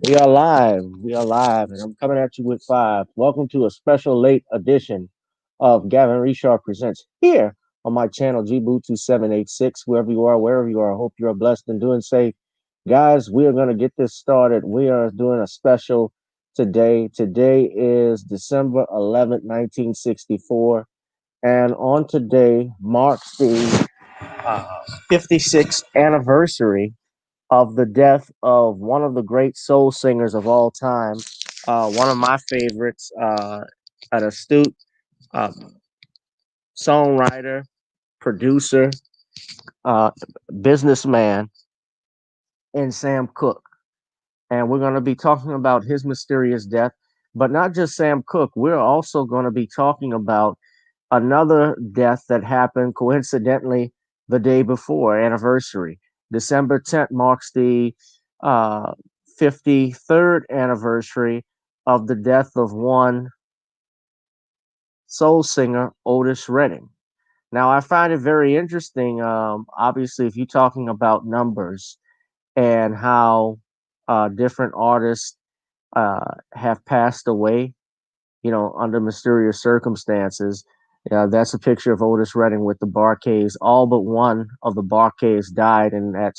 We are live. We are live, and I'm coming at you with five. Welcome to a special late edition of Gavin Richard Presents here on my channel, GBoo2786. Wherever you are, I hope you are blessed and doing safe. Guys, we are going to get this started. We are doing a special today. Today is December 11th, 1964. And on today marks the 56th anniversary of the death of one of the great soul singers of all time, one of my favorites, an astute uh, songwriter, producer, uh, businessman, and Sam Cooke. And we're going to be talking about his mysterious death, but not just Sam Cooke. We're also going to be talking about another death that happened coincidentally the day before anniversary. December 10th marks the uh, 53rd anniversary of the death of one soul singer, Otis Redding. Now, I find it very interesting. Obviously, if you're talking about numbers and how different artists have passed away, under mysterious circumstances. That's a picture of Otis Redding with the Barcades. All but one of the Barcades died in that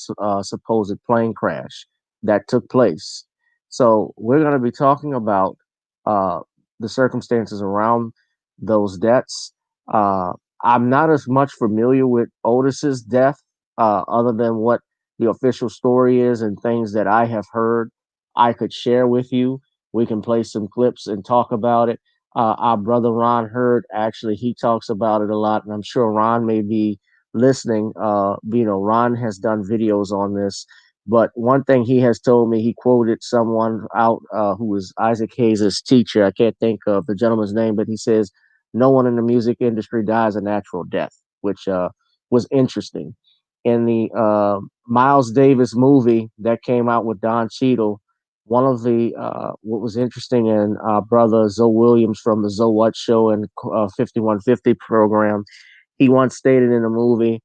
supposed plane crash that took place. So we're going to be talking about uh, the circumstances around those deaths. Uh, I'm not as much familiar with Otis's death, other than what the official story is and things that I have heard. I could share with you. We can play some clips and talk about it. Our brother Ron Hurd, actually, he talks about it a lot, and I'm sure Ron may be listening. Ron has done videos on this, but one thing he has told me, he quoted someone out who was Isaac Hayes' teacher. I can't think of the gentleman's name, but he says, "No one in the music industry dies a natural death," which was interesting. In the Miles Davis movie that came out with Don Cheadle, one of the what was interesting in brother Zoe Williams from the Zoe What Show and 5150 program, he once stated in a movie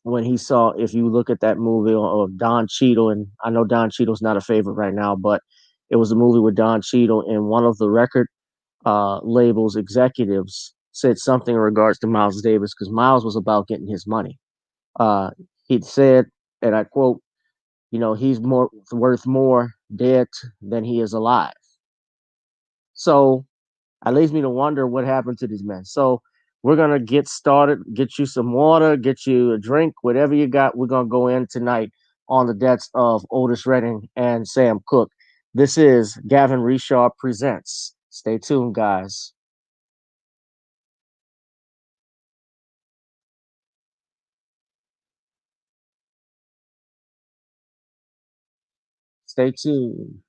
when he saw, if you look at that movie of Don Cheadle, and I know Don Cheadle's not a favorite right now, but it was a movie with Don Cheadle, and one of the record labels executives said something in regards to Miles Davis because Miles was about getting his money. Uh, he said, and I quote, he's more worth more dead than he is alive. So that leads me to wonder what happened to these men. So we're gonna get started, get you some water, get you a drink, whatever you got. We're gonna go in tonight on the deaths of Otis Redding and Sam Cooke. This is Gavin Richard Presents. Stay tuned, guys. Stay tuned.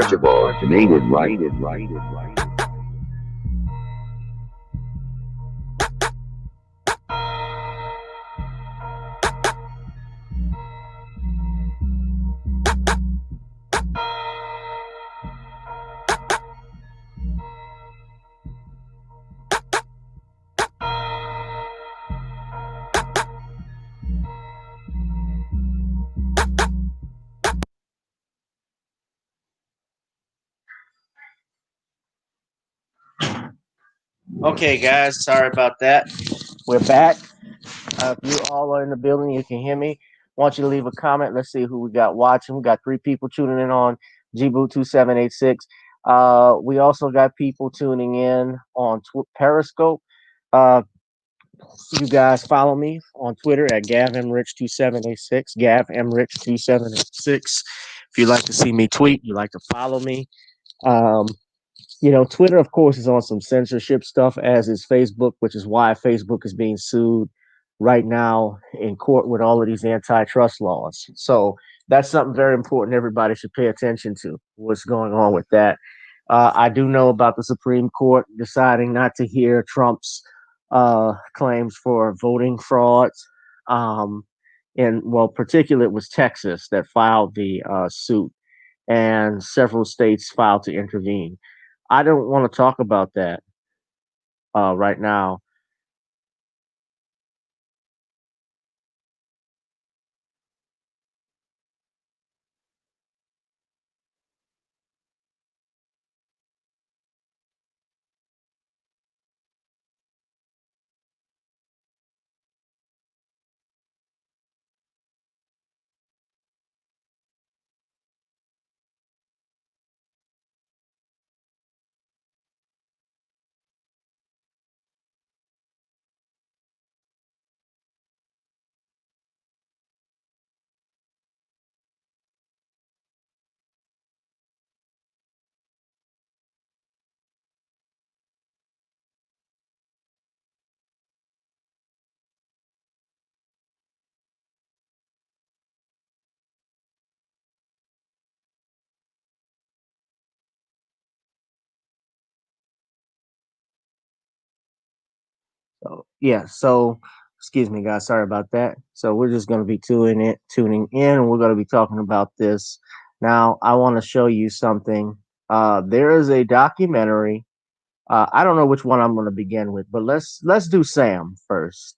Archibald made it right. Okay, guys, sorry about that. We're back. If you all are in the building, you can hear me. I want you to leave a comment. Let's see who we got watching. We got 3 people tuning in on GBoo2786. We also got people tuning in on Periscope. Uh, you guys follow me on Twitter at GavinRich2786. GavMRich2786. If you'd like to see me tweet, you'd like to follow me. Um, Twitter, of course, is on some censorship stuff, as is Facebook, which is why Facebook is being sued right now in court with all of these antitrust laws. So that's something very important everybody should pay attention to, what's going on with that. I do know about the Supreme Court deciding not to hear Trump's claims for voting frauds. And well, particularly it was Texas that filed the suit, and several states filed to intervene. I don't want to talk about that right now. So yeah, so excuse me, guys, sorry about that. So we're just going to be tuning in, and we're going to be talking about this. Now, I want to show you something. There is a documentary. I don't know which one I'm going to begin with, but let's do Sam first.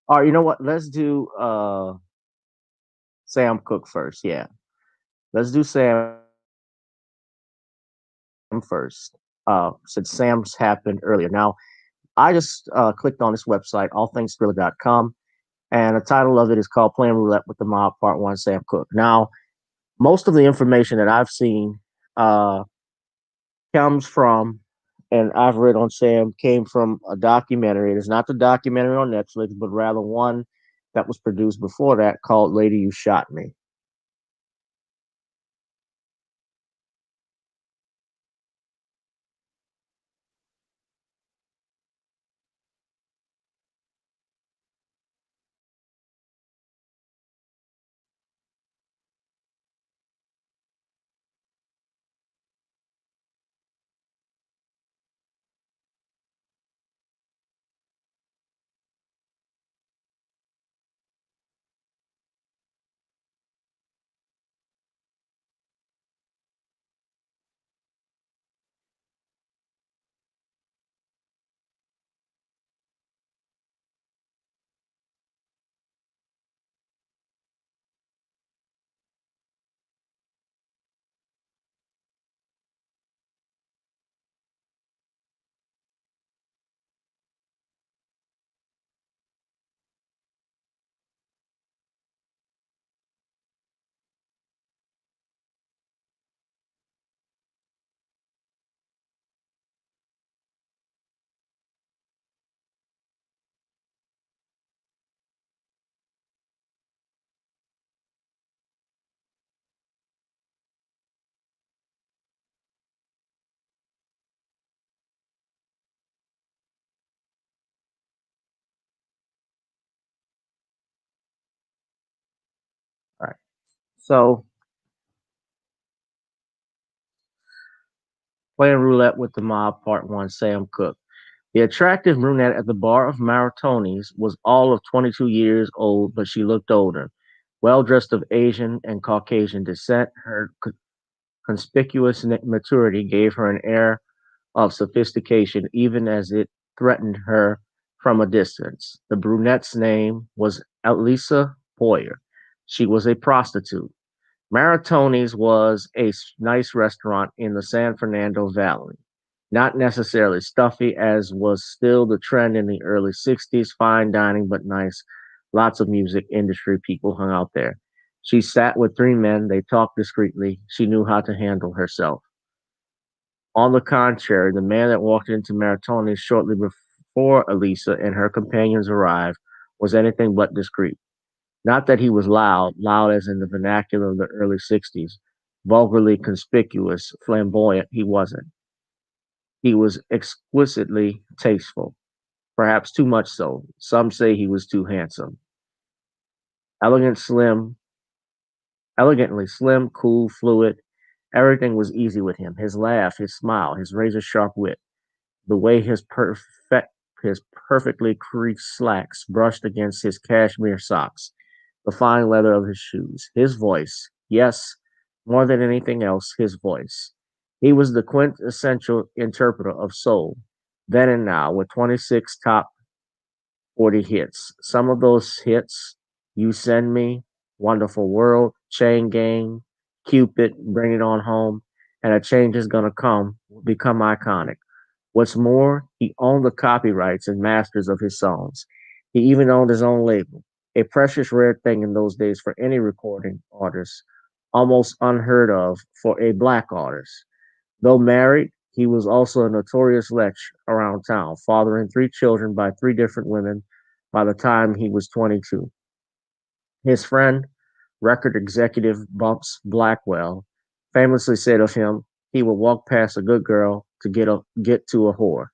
Or you know what? Let's do Sam Cooke first. Yeah, let's do Sam first. Since Sam's happened earlier. Now, I just clicked on this website, allthingsthriller.com, and the title of it is called Playing Roulette with the Mob, Part One, Sam Cooke. Now, most of the information that I've seen uh, comes from, and I've read on Sam, came from a documentary. It is not the documentary on Netflix, but rather one that was produced before that called Lady You Shot Me. All right. So Playing Roulette with the Mob, Part 1, Sam Cooke. The attractive brunette at the bar of Maratoni's was all of 22 years old, but she looked older. Well dressed of Asian and Caucasian descent, her conspicuous maturity gave her an air of sophistication, even as it threatened her from a distance. The brunette's name was Elisa Boyer. She was a prostitute. Maratoni's was a nice restaurant in the San Fernando Valley. Not necessarily stuffy, as was still the trend in the early 60s, fine dining but nice. Lots of music industry people hung out there. She sat with three men. They talked discreetly. She knew how to handle herself. On the contrary, the man that walked into Maratoni's shortly before Elisa and her companions arrived was anything but discreet. Not that he was loud, loud as in the vernacular of the early 60s, vulgarly conspicuous, flamboyant, he wasn't. He was exquisitely tasteful, perhaps too much so. Some say he was too handsome. Elegant, slim, elegantly slim, cool, fluid. Everything was easy with him. His laugh, his smile, his razor sharp wit, the way his perfectly creased slacks brushed against his cashmere socks, the fine leather of his shoes, his voice. Yes, more than anything else, his voice. He was the quintessential interpreter of soul, then and now, with 26 top 40 hits. Some of those hits, You Send Me, Wonderful World, Chain Gang, Cupid, Bring It On Home, and A Change Is Gonna Come, will become iconic. What's more, he owned the copyrights and masters of his songs. He even owned his own label, a precious rare thing in those days for any recording artist, almost unheard of for a black artist. Though married, he was also a notorious lech around town, fathering three children by three different women by the time he was 22. His friend, record executive Bumps Blackwell, famously said of him, he would walk past a good girl to get to a whore.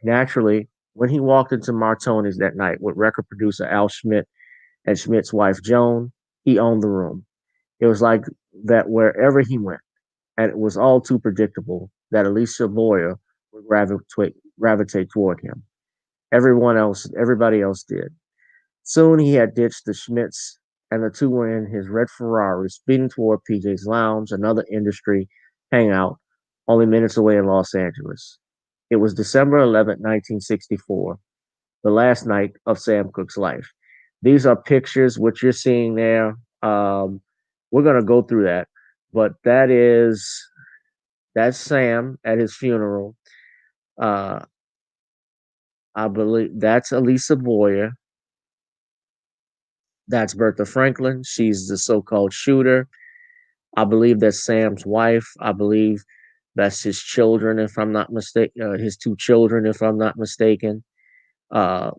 Naturally, when he walked into Martoni's that night with record producer Al Schmidt and Schmidt's wife Joan, he owned the room. It was like that wherever he went, and it was all too predictable that Alicia Boyer would gravitate toward him. Everybody else did. Soon he had ditched the Schmidts, and the two were in his red Ferrari, speeding toward PJ's Lounge, another industry hangout, only minutes away in Los Angeles. It was December 11th, 1964, the last night of Sam Cooke's life. These are pictures, what you're seeing there. We're going to go through that, but that's Sam at his funeral. Uh, I believe that's Elisa Boyer. That's Bertha Franklin. She's the so-called shooter. I believe that's Sam's wife. I believe that's his children, if I'm not mistaken. His two children, if I'm not mistaken. Uh,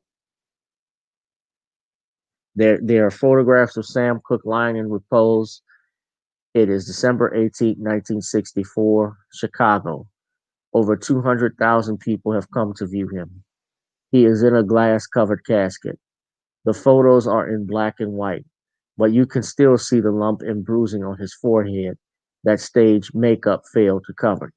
there are photographs of Sam Cooke lying in repose. It is December 18th, 1964, Chicago. Over 200,000 people have come to view him. He is in a glass-covered casket. The photos are in black and white, but you can still see the lump and bruising on his forehead that stage makeup failed to cover.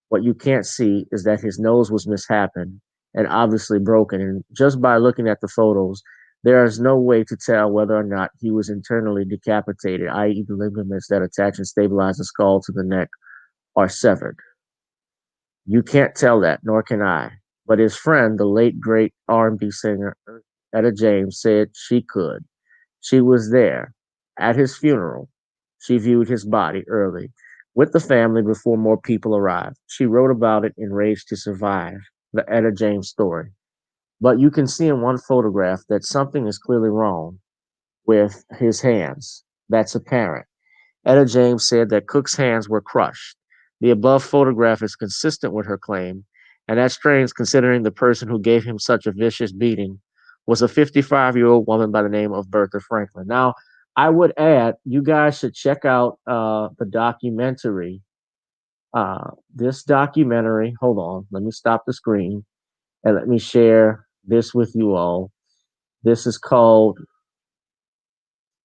What you can't see is that his nose was mishapen and obviously broken, and just by looking at the photos, there is no way to tell whether or not he was internally decapitated, i.e., the ligaments that attach and stabilize the skull to the neck are severed. You can't tell that, nor can I. But his friend, the late great R&B singer Etta James, said she could. She was there at his funeral. She viewed his body early with the family before more people arrived. She wrote about it in Rage to Survive, the Etta James story. But you can see in one photograph that something is clearly wrong with his hands. That's apparent. Etta James said that Cook's hands were crushed. The above photograph is consistent with her claim, and that's strange considering the person who gave him such a vicious beating was a 55-year-old woman by the name of Bertha Franklin. Now, I would add, you guys should check out the documentary. This documentary, hold on, let me stop the screen and let me share this with you all. This is called,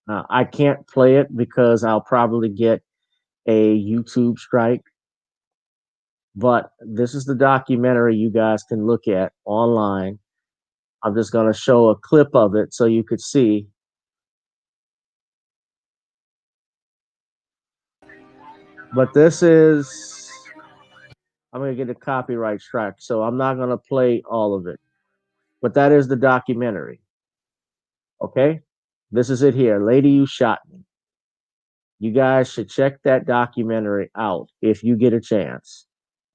I can't play it because I'll probably get a YouTube strike. But this is the documentary you guys can look at online. I'm just going to show a clip of it so you could see. But this is, I'm going to get a copyright strike, so I'm not going to play all of it. But that is the documentary. Okay? This is it here. Lady, You Shot Me. You guys should check that documentary out if you get a chance.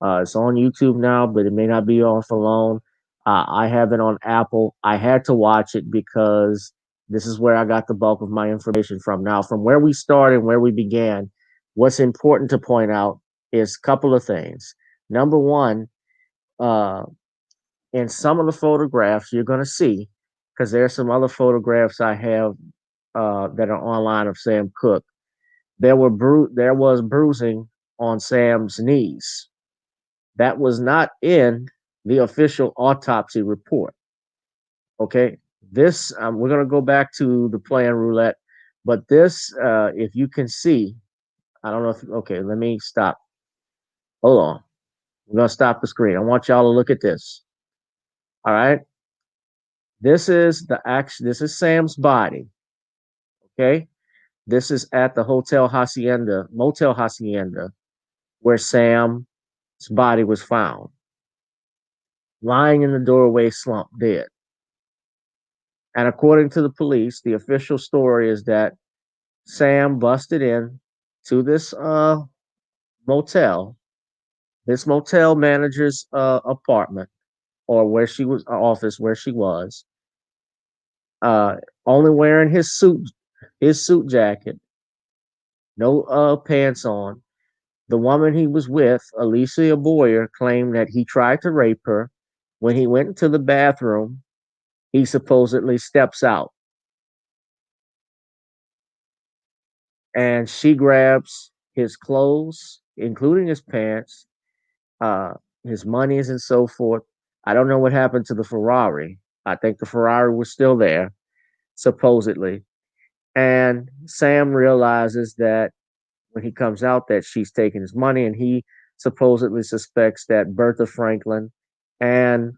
It's on YouTube now, but it may not be on for long. I have it on Apple. I had to watch it because this is where I got the bulk of my information from. Now, from where we started, where we began, what's important to point out is a couple of things. Number one, uh, in some of the photographs you're going to see, because there's some other photographs I have that are online of Sam Cooke. There was bruising on Sam's knees. That was not in the official autopsy report. Okay, this we're gonna go back to the playing roulette, but this, if you can see, I don't know if okay. Let me stop. Hold on. We're gonna stop the screen. I want y'all to look at this. All right, this is the action. This is Sam's body. Okay, this is at the Motel Hacienda, where Sam's body was found, lying in the doorway, slumped dead. And according to the police, the official story is that Sam busted in to this motel, this motel manager's apartment, or where she was office where she was, uh, only wearing his suit jacket, no pants on. The woman he was with, Alicia Boyer, claimed that he tried to rape her. When he went to the bathroom, he supposedly steps out and she grabs his clothes, including his pants, uh, his monies, and so forth. I don't know what happened to the Ferrari. I think the Ferrari was still there, supposedly. And Sam realizes that when he comes out that she's taking his money, and he supposedly suspects that Bertha Franklin and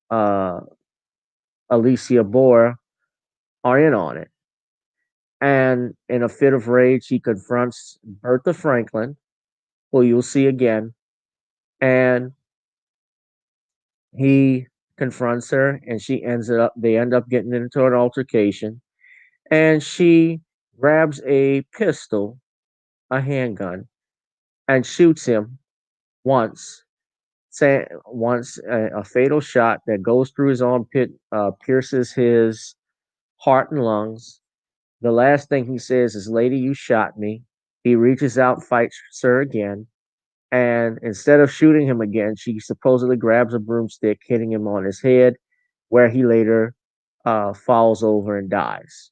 uh, Alicia Boyer are in on it. And in a fit of rage, he confronts Bertha Franklin, who you'll see again, and he confronts her, and they end up getting into an altercation, and she grabs a pistol, a handgun, and shoots him once. Once a fatal shot that goes through his armpit, pierces his heart and lungs. The last thing he says is, "Lady, you shot me." He reaches out, fights her again, and instead of shooting him again, she supposedly grabs a broomstick, hitting him on his head, where he later falls over and dies.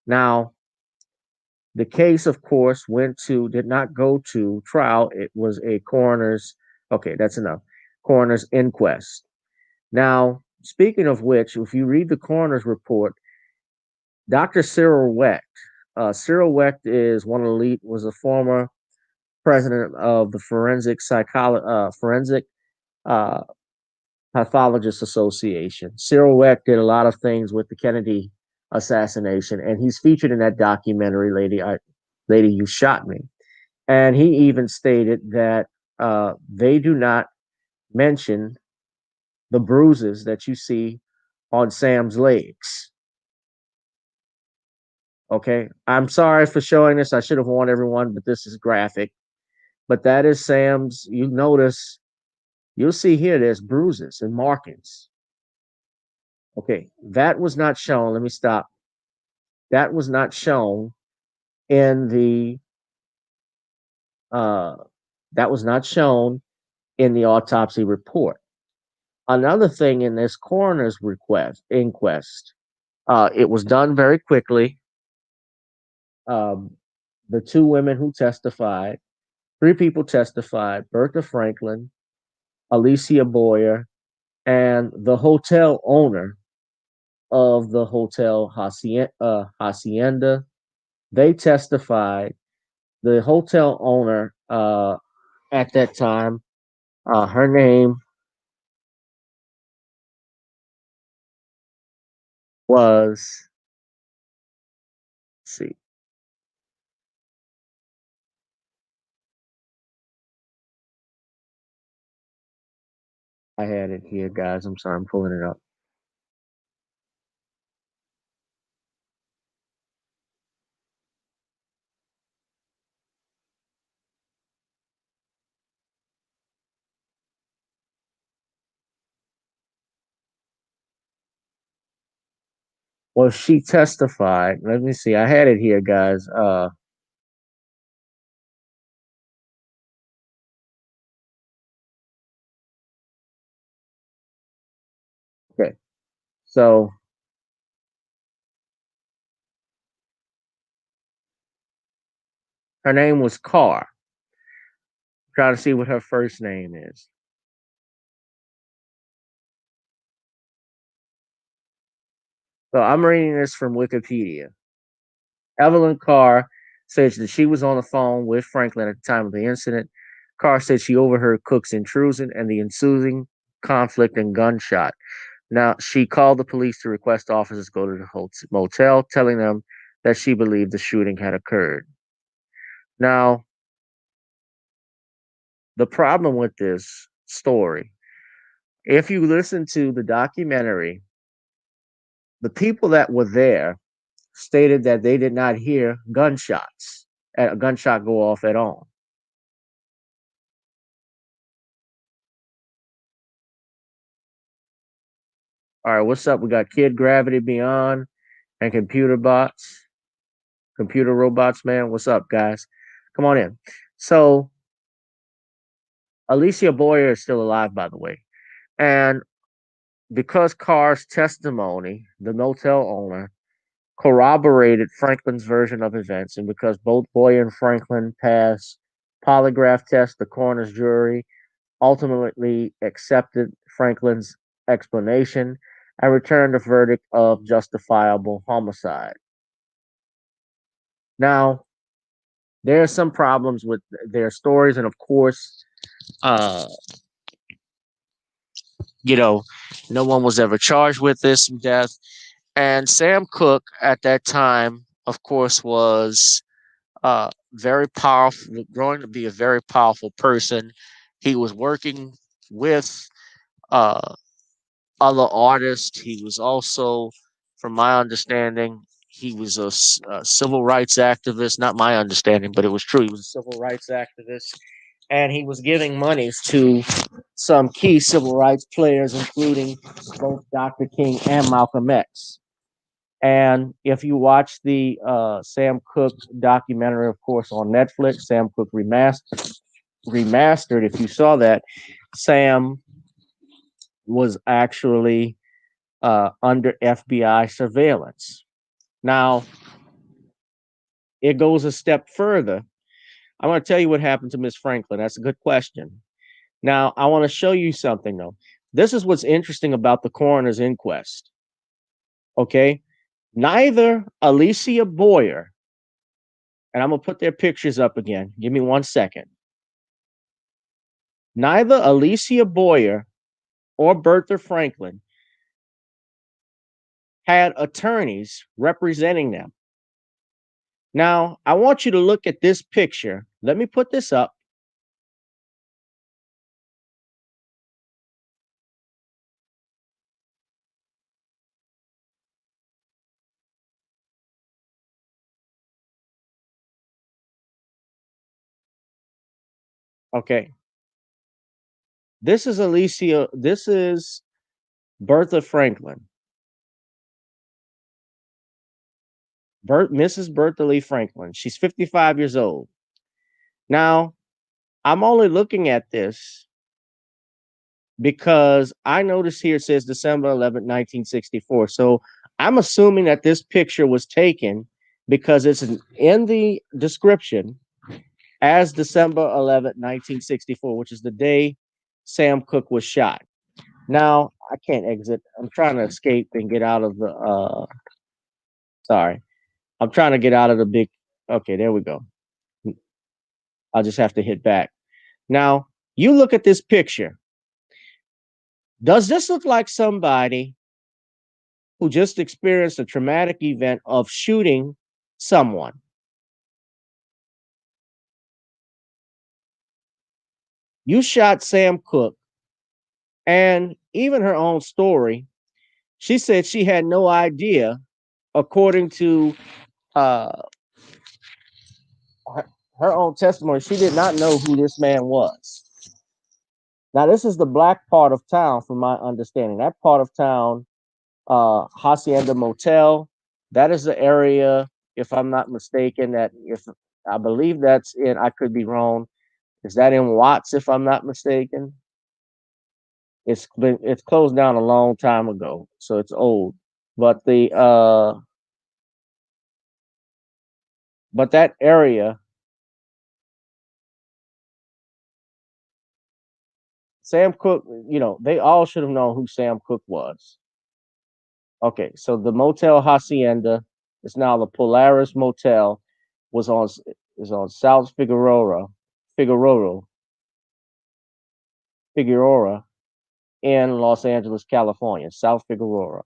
Now, the case, of course, did not go to trial. It was a coroner's, okay, that's enough, coroner's inquest. Now, speaking of which, if you read the coroner's report, Dr. Cyril Wecht, Cyril Wecht is one of the lead, was a former president of the Forensic uh, Pathologist Association. Cyril Wecht did a lot of things with the Kennedy assassination, and he's featured in that documentary, Lady, You Shot Me. And he even stated that they do not mention the bruises that you see on Sam's legs. Okay, I'm sorry for showing this. I should have warned everyone, but this is graphic. But that is Sam's. You notice, you'll see here, there's bruises and markings. Okay, that was not shown. Let me stop. That was not shown in the uh, that was not shown in the autopsy report. Another thing in this coroner's inquest, it was done very quickly. Um, the two women who testified, three people testified: Bertha Franklin, Alicia Boyer, and the hotel owner of the Hotel Hacienda. They testified. The hotel owner at that time. Her name was, let's see, I had it here, guys. I'm sorry, I'm pulling it up. Well, she testified. Let me see. I had it here, guys. Okay. So her name was Carr. Try to see what her first name is. So I'm reading this from Wikipedia. Evelyn Carr says that she was on the phone with Franklin at the time of the incident. Carr said she overheard Cook's intrusion and the ensuing conflict and gunshot. Now, she called the police to request officers go to the motel, telling them that she believed the shooting had occurred. Now, the problem with this story, if you listen to the documentary, the people that were there stated that they did not hear gunshots, a gunshot go off at all. All right, what's up? We got Kid Gravity Beyond and Computer Bots, Computer Robots, man. What's up, guys? Come on in. So, Alicia Boyer is still alive, by the way. And because Carr's testimony, the motel owner, corroborated Franklin's version of events, and because both Boyer and Franklin passed polygraph tests, the coroner's jury ultimately accepted Franklin's explanation and returned a verdict of justifiable homicide. Now, there are some problems with their stories, and of course, uh, you know, no one was ever charged with this death. And Sam Cooke at that time, of course, was very powerful, growing to be a very powerful person. He was working with uh, other artists. He was also, from my understanding, he was a civil rights activist. Not my understanding, but it was true. He was a civil rights activist, and he was giving monies to some key civil rights players, including both Dr. King and Malcolm X. And if you watch the Sam Cooke documentary, of course, on Netflix, Sam Cooke remastered. If you saw that, Sam was actually under FBI surveillance. Now, it goes a step further. I want to tell you what happened to Miss Franklin. That's a good question. Now, I want to show you something, though. This is what's interesting about the coroner's inquest. Okay. Neither Alicia Boyer, and I'm going to put their pictures up again. Give me 1 second. Neither Alicia Boyer or Bertha Franklin had attorneys representing them. Now, I want you to look at this picture. Let me put this up. Okay. This is Alicia. This is Bertha Franklin. Mrs. Bertha Lee Franklin. She's 55 years old. Now, I'm only looking at this because I notice here it says December 11th, 1964. So I'm assuming that this picture was taken because it's in the description as December 11th, 1964, which is the day Sam Cooke was shot. Now, I can't exit. I'm trying to escape and get out of the sorry. I'm trying to get out of the big. Okay, there we go. I'll just have to hit back. Now, you look at this picture. Does this look like somebody who just experienced a traumatic event of shooting someone? You shot Sam Cooke, and even her own story, she said she had no idea, according to uh, her, her own testimony, she did not know who this man was. Now, this is the black part of town, from my understanding. That part of town, Hacienda Motel, that is the area, if I'm not mistaken, that if I believe that's in, I could be wrong. Is that in Watts, if I'm not mistaken? It's closed down a long time ago, so it's old. But the but that area, Sam Cooke, they all should have known who Sam Cooke was. Okay, so the Motel Hacienda is now the Polaris Motel, was on is on South Figueroa in Los Angeles, California, South Figueroa,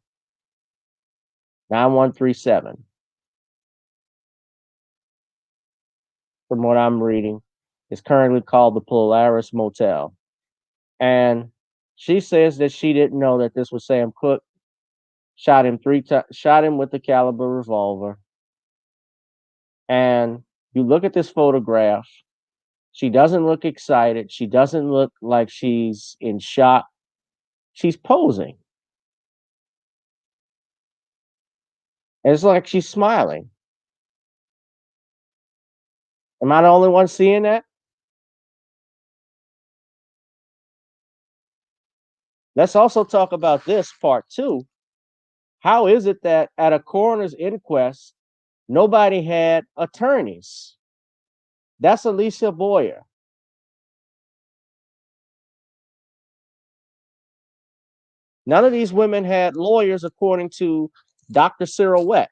9137. From what I'm reading, is currently called the Polaris Motel. And she says that she didn't know that this was Sam Cooke. Shot him 3 times, shot him with the caliber revolver. And you look at this photograph, she doesn't look excited. She doesn't look like she's in shock. She's posing. It's like she's smiling. Am I the only one seeing that? Let's also talk about this part too. How is it that at a coroner's inquest, nobody had attorneys? That's Alicia Boyer. None of these women had lawyers, according to Dr. Cyril Wett,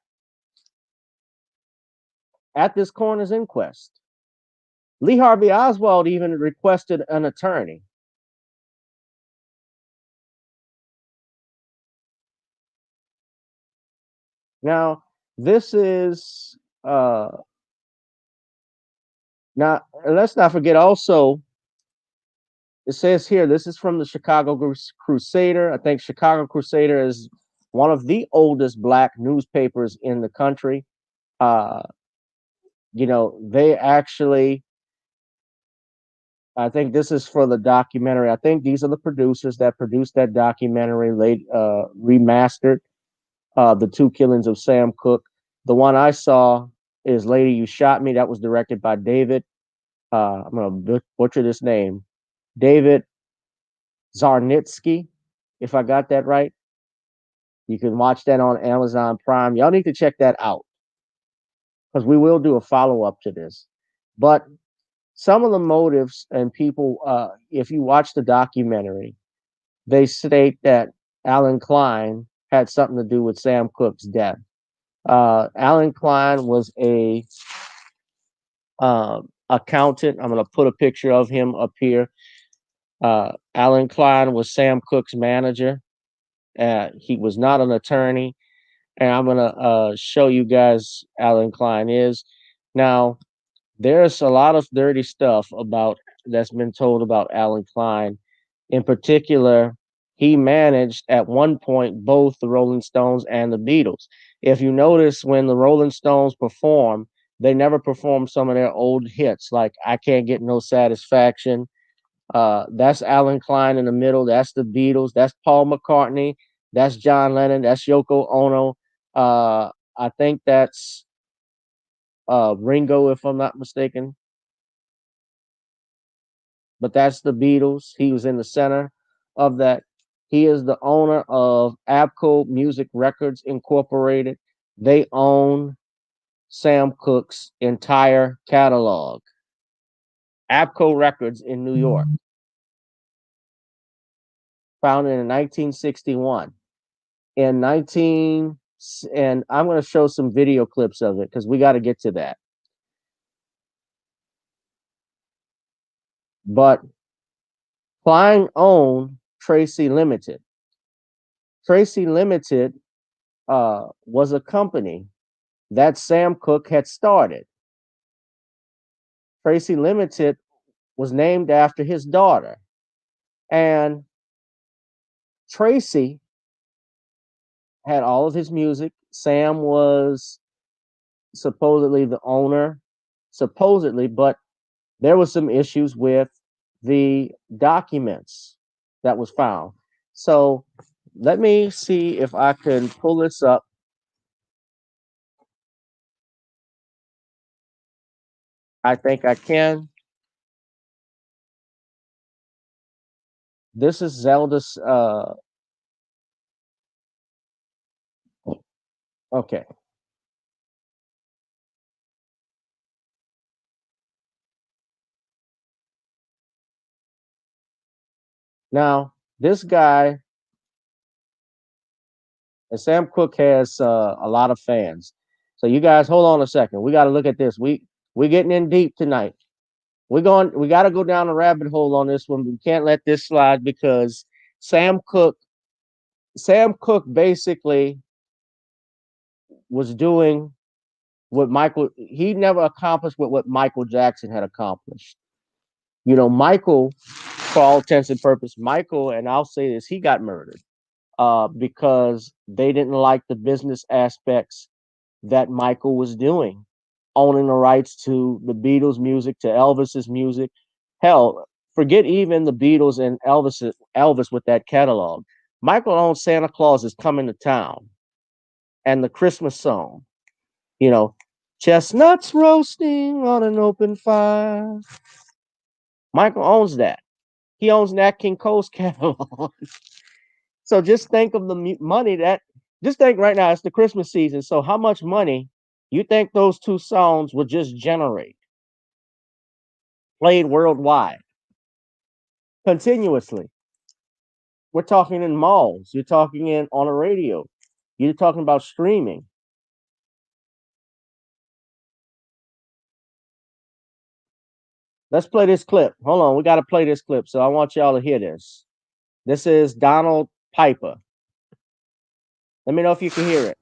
at this coroner's inquest. Lee Harvey Oswald even requested an attorney. Now, this is now let's not forget also, it says here, this is from the Chicago Crusader. I think Chicago Crusader is one of the oldest black newspapers in the country. Uh, they actually, I think this is for the documentary. I think these are the producers that produced that documentary, late remastered the two killings of Sam Cooke. The one I saw is Lady You Shot Me. That was directed by David. I'm going to butcher this name. David Zarnitsky, if I got that right. You can watch that on Amazon Prime. Y'all need to check that out because we will do a follow up to this. But some of the motives and people, if you watch the documentary, they state that Alan Klein had something to do with Sam Cooke's death. Alan Klein was a accountant. I'm going to put a picture of him up here. Alan Klein was Sam Cooke's manager. He was not an attorney. And I'm going to show you guys Alan Klein is. Now, there's a lot of dirty stuff that's been told about Alan Klein. In particular, he managed at one point both the Rolling Stones and the Beatles. If you notice, when the Rolling Stones perform, they never perform some of their old hits, like I Can't Get No Satisfaction. That's Alan Klein in the middle. That's the Beatles. That's Paul McCartney. That's John Lennon. That's Yoko Ono. I think that's Ringo, if I'm not mistaken. But that's the Beatles. He was in the center of that. He is the owner of Abco Music Records Incorporated. They own Sam Cooke's entire catalog. Abco Records in New York, founded in 1961. In 19 and I'm going to show some video clips of it because we got to get to that. But Klein owned Tracy Limited. Tracy Limited was a company that Sam Cooke had started. Tracy Limited was named after his daughter. And Tracy had all of his music. Sam was supposedly the owner, supposedly, but there was some issues with the documents that was found. So let me see if I can pull this up. I think I can. This is Zelda's. Okay. Now, this guy, and Sam Cooke has a lot of fans. So you guys, hold on a second. We got to look at this. We're getting in deep tonight. We got to go down a rabbit hole on this one. We can't let this slide because Sam Cooke, Sam Cooke basically was doing what Michael. He never accomplished what Michael Jackson had accomplished. You know, Michael, for all intents and purposes, Michael, and I'll say this, he got murdered because they didn't like the business aspects that Michael was doing, owning the rights to the Beatles' music, to Elvis's music. Hell, forget even the Beatles and Elvis with that catalog. Michael owned Santa Claus is Coming to Town and the Christmas song. You know, chestnuts roasting on an open fire. Michael owns that. He owns Nat King Cole's catalog. So just think of the money that, just think right now, it's the Christmas season. So how much money you think those two songs would just generate, played worldwide, continuously? We're talking in malls. You're talking in on a radio. You're talking about streaming. Let's play this clip. Hold on, we got to play this clip. So I want y'all to hear this. This is Donald Piper. Let me know if you can hear it.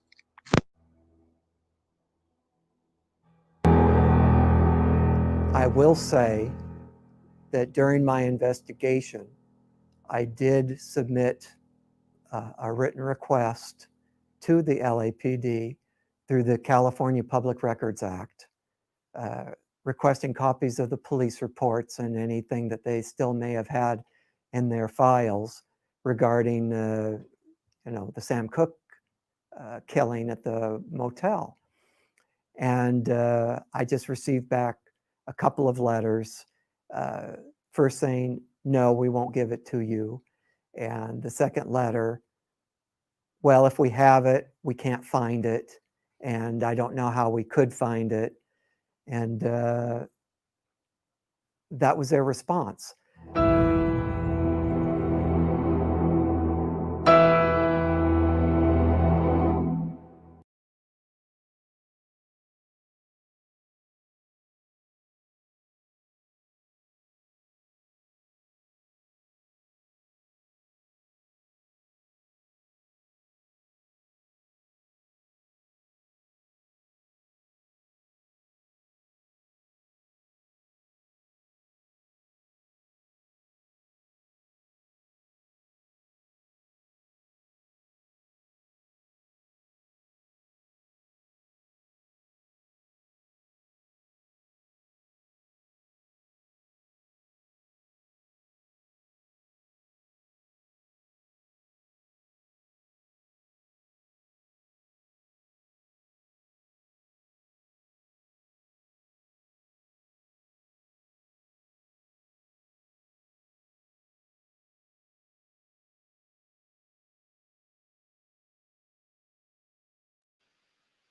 I will say that during my investigation, I did submit a written request to the LAPD through the California Public Records Act, requesting copies of the police reports and anything that they still may have had in their files regarding, the Sam Cooke killing at the motel. And I just received back a couple of letters, first saying, no, we won't give it to you. And the second letter, well, if we have it, we can't find it. And I don't know how we could find it. And that was their response.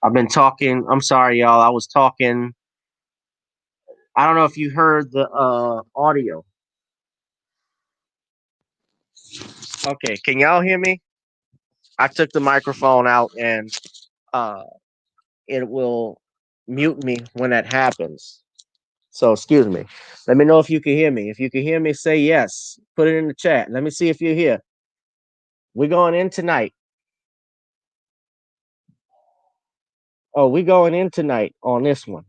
I've been talking. I'm sorry, y'all. I was talking. I don't know if you heard the audio. Okay, can y'all hear me? I took the microphone out and uh, it will mute me when that happens. So excuse me. Let me know if you can hear me. If you can hear me, say yes. Put it in the chat. Let me see if you're here. We're going in tonight. Oh, we're going in tonight on this one.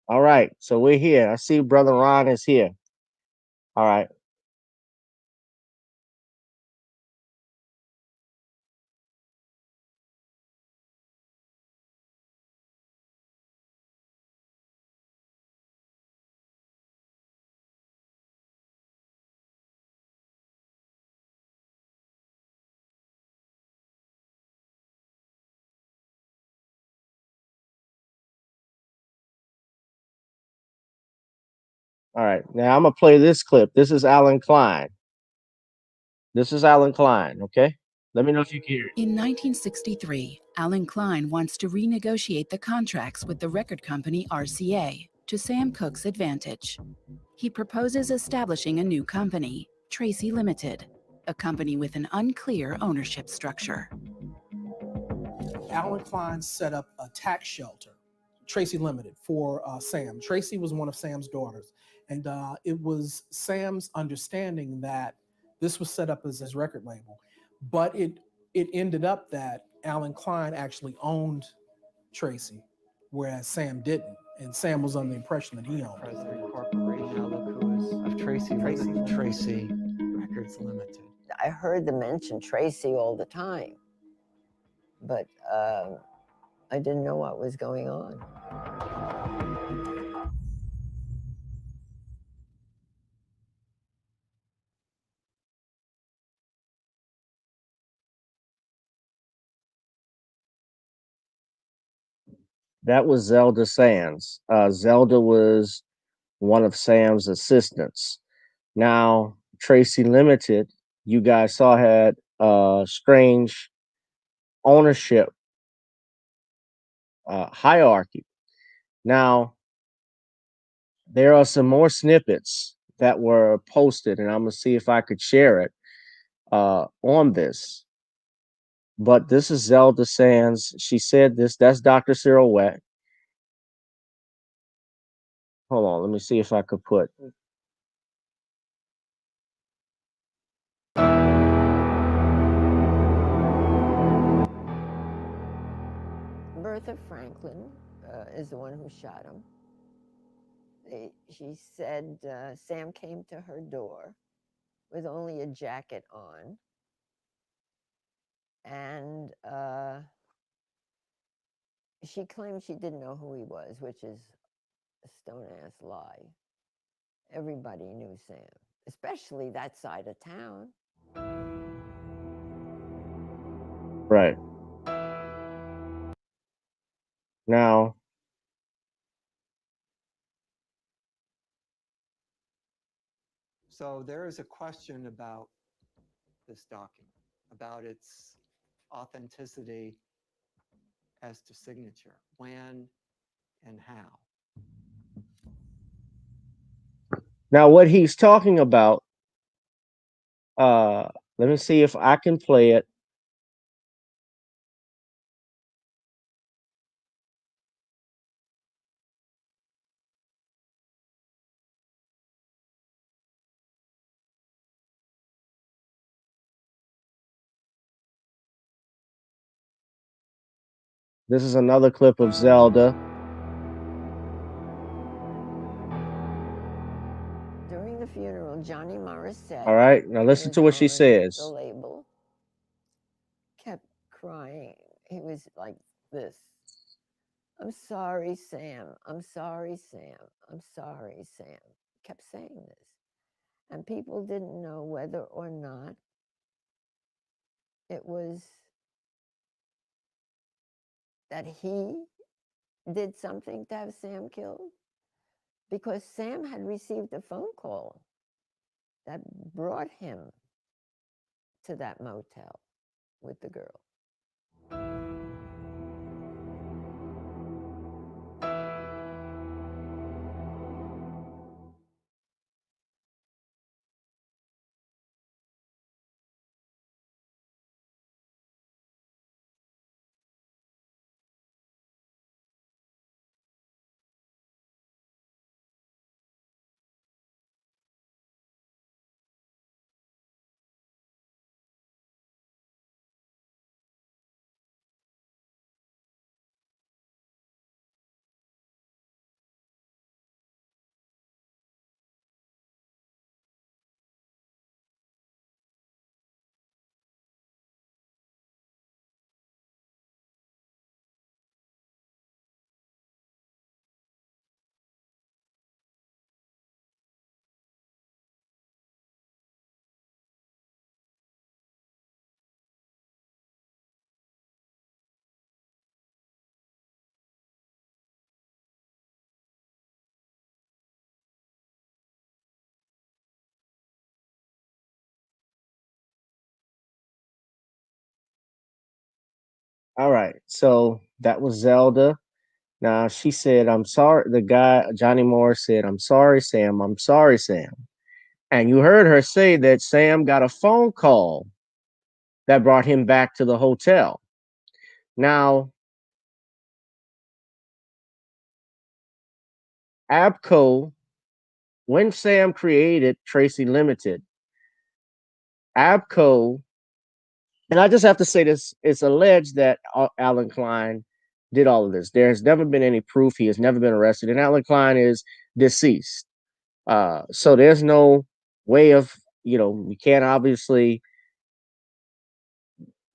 All right. So we're here. I see Brother Ron is here. All right. All right. Now I'm gonna play this clip. This is Alan Klein. This is Alan Klein. Okay. Let me know if you can hear it. In 1963, Alan Klein wants to renegotiate the contracts with the record company RCA to Sam Cooke's advantage. He proposes establishing a new company, Tracy Limited, a company with an unclear ownership structure. Alan Klein set up a tax shelter, Tracy Limited, for Sam. Tracy was one of Sam's daughters. And it was Sam's understanding that this was set up as his record label. But it ended up that Alan Klein actually owned Tracy, whereas Sam didn't. And Sam was under the impression that he owned it. President Corporation, now look who is of Tracy Records Limited. I heard them mention Tracy all the time, but I didn't know what was going on. That was Zelda Sands. Zelda was one of Sam's assistants. Now, Tracy Limited, you guys saw, had strange ownership hierarchy. Now, there are some more snippets that were posted, and I'm gonna see if I could share it on this. But this is Zelda Sands. She said this. That's Dr. Cyril Wet. Hold on, let me see if I could put. Bertha Franklin is the one who shot him. She said Sam came to her door with only a jacket on, and she claimed she didn't know who he was, which is a stone-ass lie. Everybody knew Sam, especially that side of town. Right. Now, So there is a question about this document, about its authenticity as to signature, when and how. now what he's talking about, let me see if I can play it. This is another clip of Zelda. All said, right. Now who listen was to what she on the says. label, kept crying. He was like this. I'm sorry, Sam. I'm sorry, Sam. I'm sorry, Sam. Kept saying this. And people didn't know whether or not it was that he did something to have Sam killed, because Sam had received a phone call that brought him to that motel with the girl. All right. So that was Zelda. Now she said, I'm sorry. The guy, Johnny Moore, said, I'm sorry, Sam. I'm sorry, Sam. And you heard her say that Sam got a phone call that brought him back to the hotel. Now, Abco, when Sam created Tracy Limited, Abco, and I just have to say this, it's alleged that Alan Klein did all of this. There's never been any proof. He has never been arrested, and Alan Klein is deceased. So there's no way of, we can't obviously,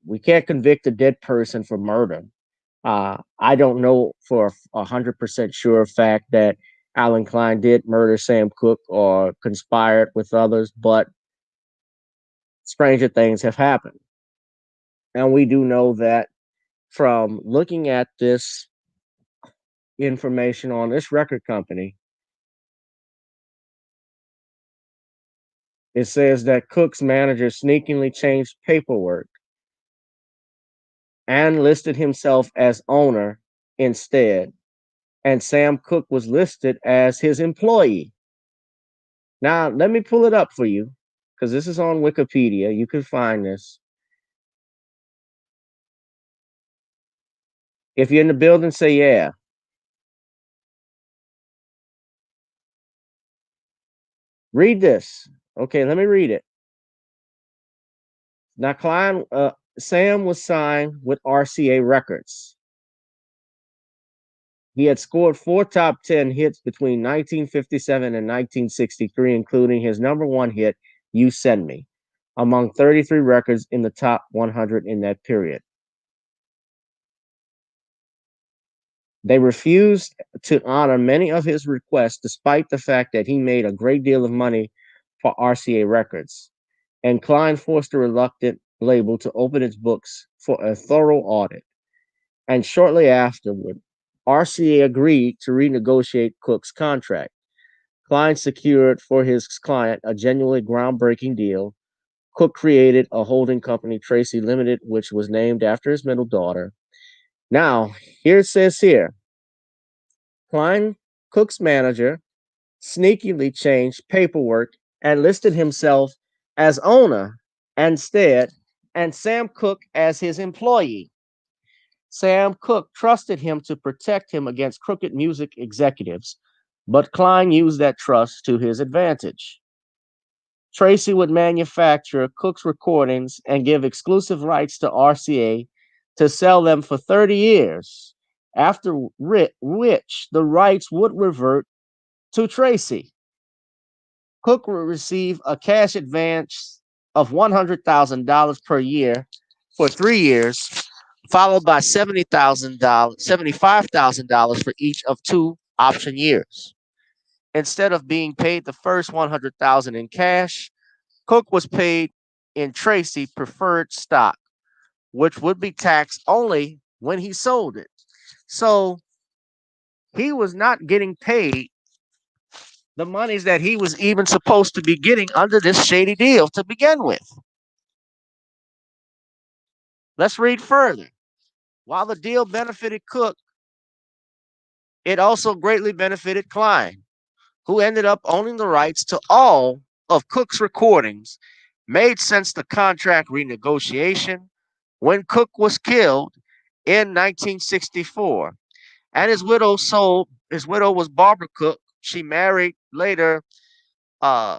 we can't convict a dead person for murder. I don't know for 100% sure fact that Alan Klein did murder Sam Cooke or conspired with others, but stranger things have happened. And we do know that from looking at this information on this record company, it says that Cook's manager sneakily changed paperwork and listed himself as owner instead. And Sam Cooke was listed as his employee. Now, let me pull it up for you because this is on Wikipedia. You can find this. If you're in the building, say yeah. Read this. Okay, let me read it. Now, Sam was signed with RCA Records. He had scored 4 top 10 hits between 1957 and 1963, including his number one hit, You Send Me, among 33 records in the top 100 in that period. They refused to honor many of his requests, despite the fact that he made a great deal of money for RCA Records, and Klein forced the reluctant label to open its books for a thorough audit. And shortly afterward, RCA agreed to renegotiate Cook's contract. Klein secured for his client a genuinely groundbreaking deal. Cook created a holding company, Tracy Limited, which was named after his middle daughter. Now, here it says here, Klein, Cook's manager, sneakily changed paperwork and listed himself as owner instead, and Sam Cooke as his employee. Sam Cooke trusted him to protect him against crooked music executives, but Klein used that trust to his advantage. Tracy would manufacture Cooke's recordings and give exclusive rights to RCA to sell them for 30 years, after which the rights would revert to Tracy. Cook will receive a cash advance of $100,000 per year for 3 years, followed by $75,000 for each of 2 option years. Instead of being paid the first $100,000 in cash, Cook was paid in Tracy preferred stock, which would be taxed only when he sold it. So he was not getting paid the monies that he was even supposed to be getting under this shady deal to begin with. Let's read further. While the deal benefited Cook, it also greatly benefited Klein, who ended up owning the rights to all of Cook's recordings made since the contract renegotiation when Cook was killed in 1964. And his widow was Barbara Cook. She married later Bo-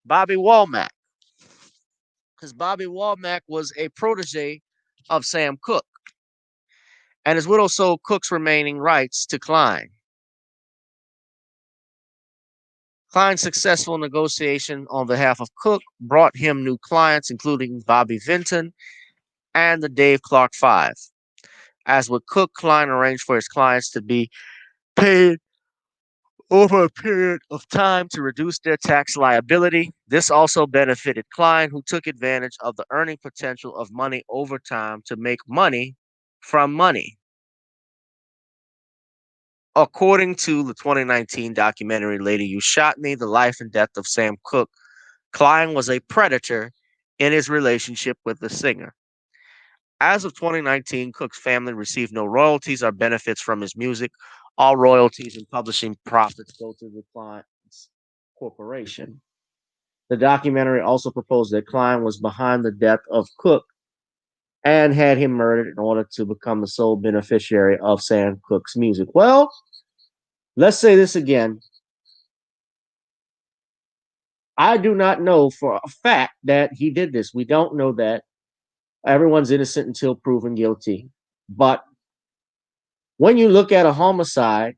Bobby Womack, because Bobby Womack was a protege of Sam Cooke. And his widow sold Cook's remaining rights to Klein. Klein's successful negotiation on behalf of Cook brought him new clients, including Bobby Vinton and the Dave Clark Five. As with Cook, Klein arranged for his clients to be paid over a period of time to reduce their tax liability. This also benefited Klein, who took advantage of the earning potential of money over time to make money from money. According to the 2019 documentary Lady You Shot Me, The Life and Death of Sam Cooke, Klein was a predator in his relationship with the singer. As of 2019, Cook's family received no royalties or benefits from his music. All royalties and publishing profits go to the Klein's corporation. The documentary also proposed that Klein was behind the death of Cooke and had him murdered in order to become the sole beneficiary of Sam Cooke's music. Well, let's say this again. I do not know for a fact that he did this. We don't know that. Everyone's innocent until proven guilty. But when you look at a homicide,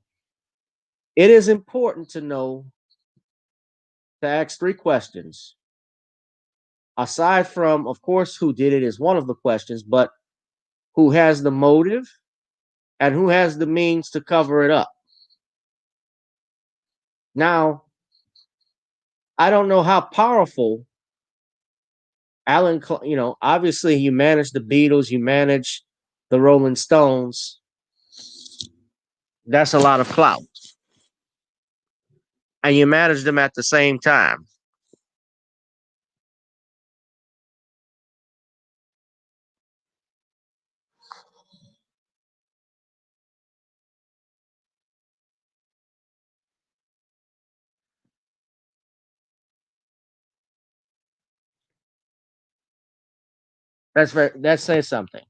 it is important to know to ask 3 questions. Aside from, of course, who did it is one of the questions, but who has the motive and who has the means to cover it up. Now, I don't know how powerful obviously you manage the Beatles, you manage the Rolling Stones. That's a lot of clout. And you manage them at the same time. That says something.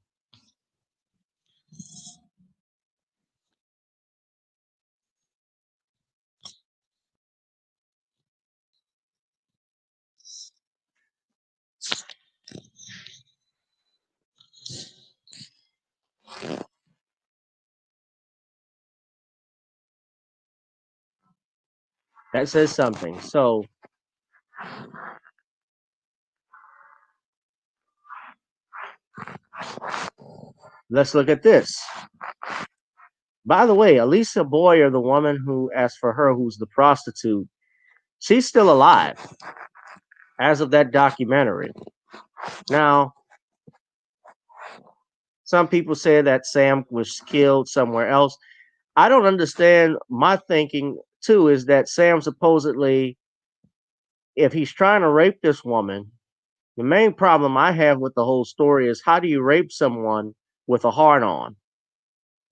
That says something. So let's look at this. By the way, Elisa Boyer, the woman who asked for her, who's the prostitute, she's still alive as of that documentary. Now, some people say that Sam was killed somewhere else. I don't understand. My thinking, too, is that Sam supposedly, if he's trying to rape this woman, the main problem I have with the whole story is how do you rape someone with a heart on?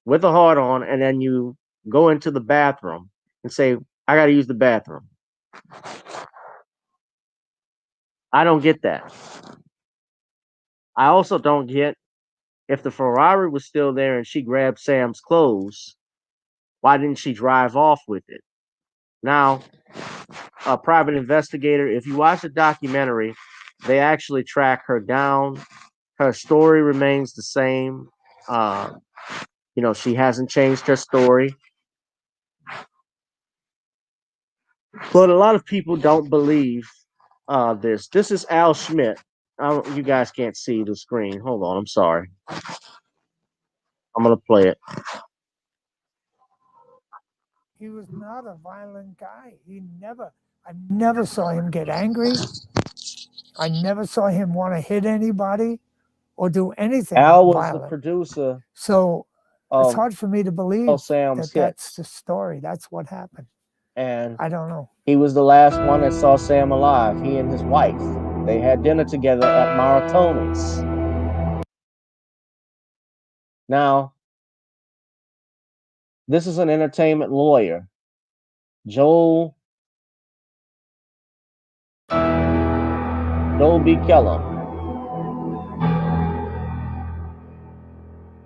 With a heart on, and then you go into the bathroom and say, I got to use the bathroom. I don't get that. I also don't get if the Ferrari was still there and she grabbed Sam's clothes, why didn't she drive off with it? Now, a private investigator, if you watch the documentary, they actually track her down. Her story remains the same. Uh, she hasn't changed her story. But a lot of people don't believe this. This is Al Schmidt. You guys can't see the screen. Hold on. I'm sorry. I'm going to play it. He was not a violent guy. I never saw him get angry. I never saw him want to hit anybody or do anything Al was the violent. producer So it's of hard for me to believe Sam's that that's hits. the story. That's what happened. And I don't know. he was the last one that saw Sam alive. He and his wife. They had dinner together at Maratoni's. Now, this is an entertainment lawyer, Joel B. Kellum.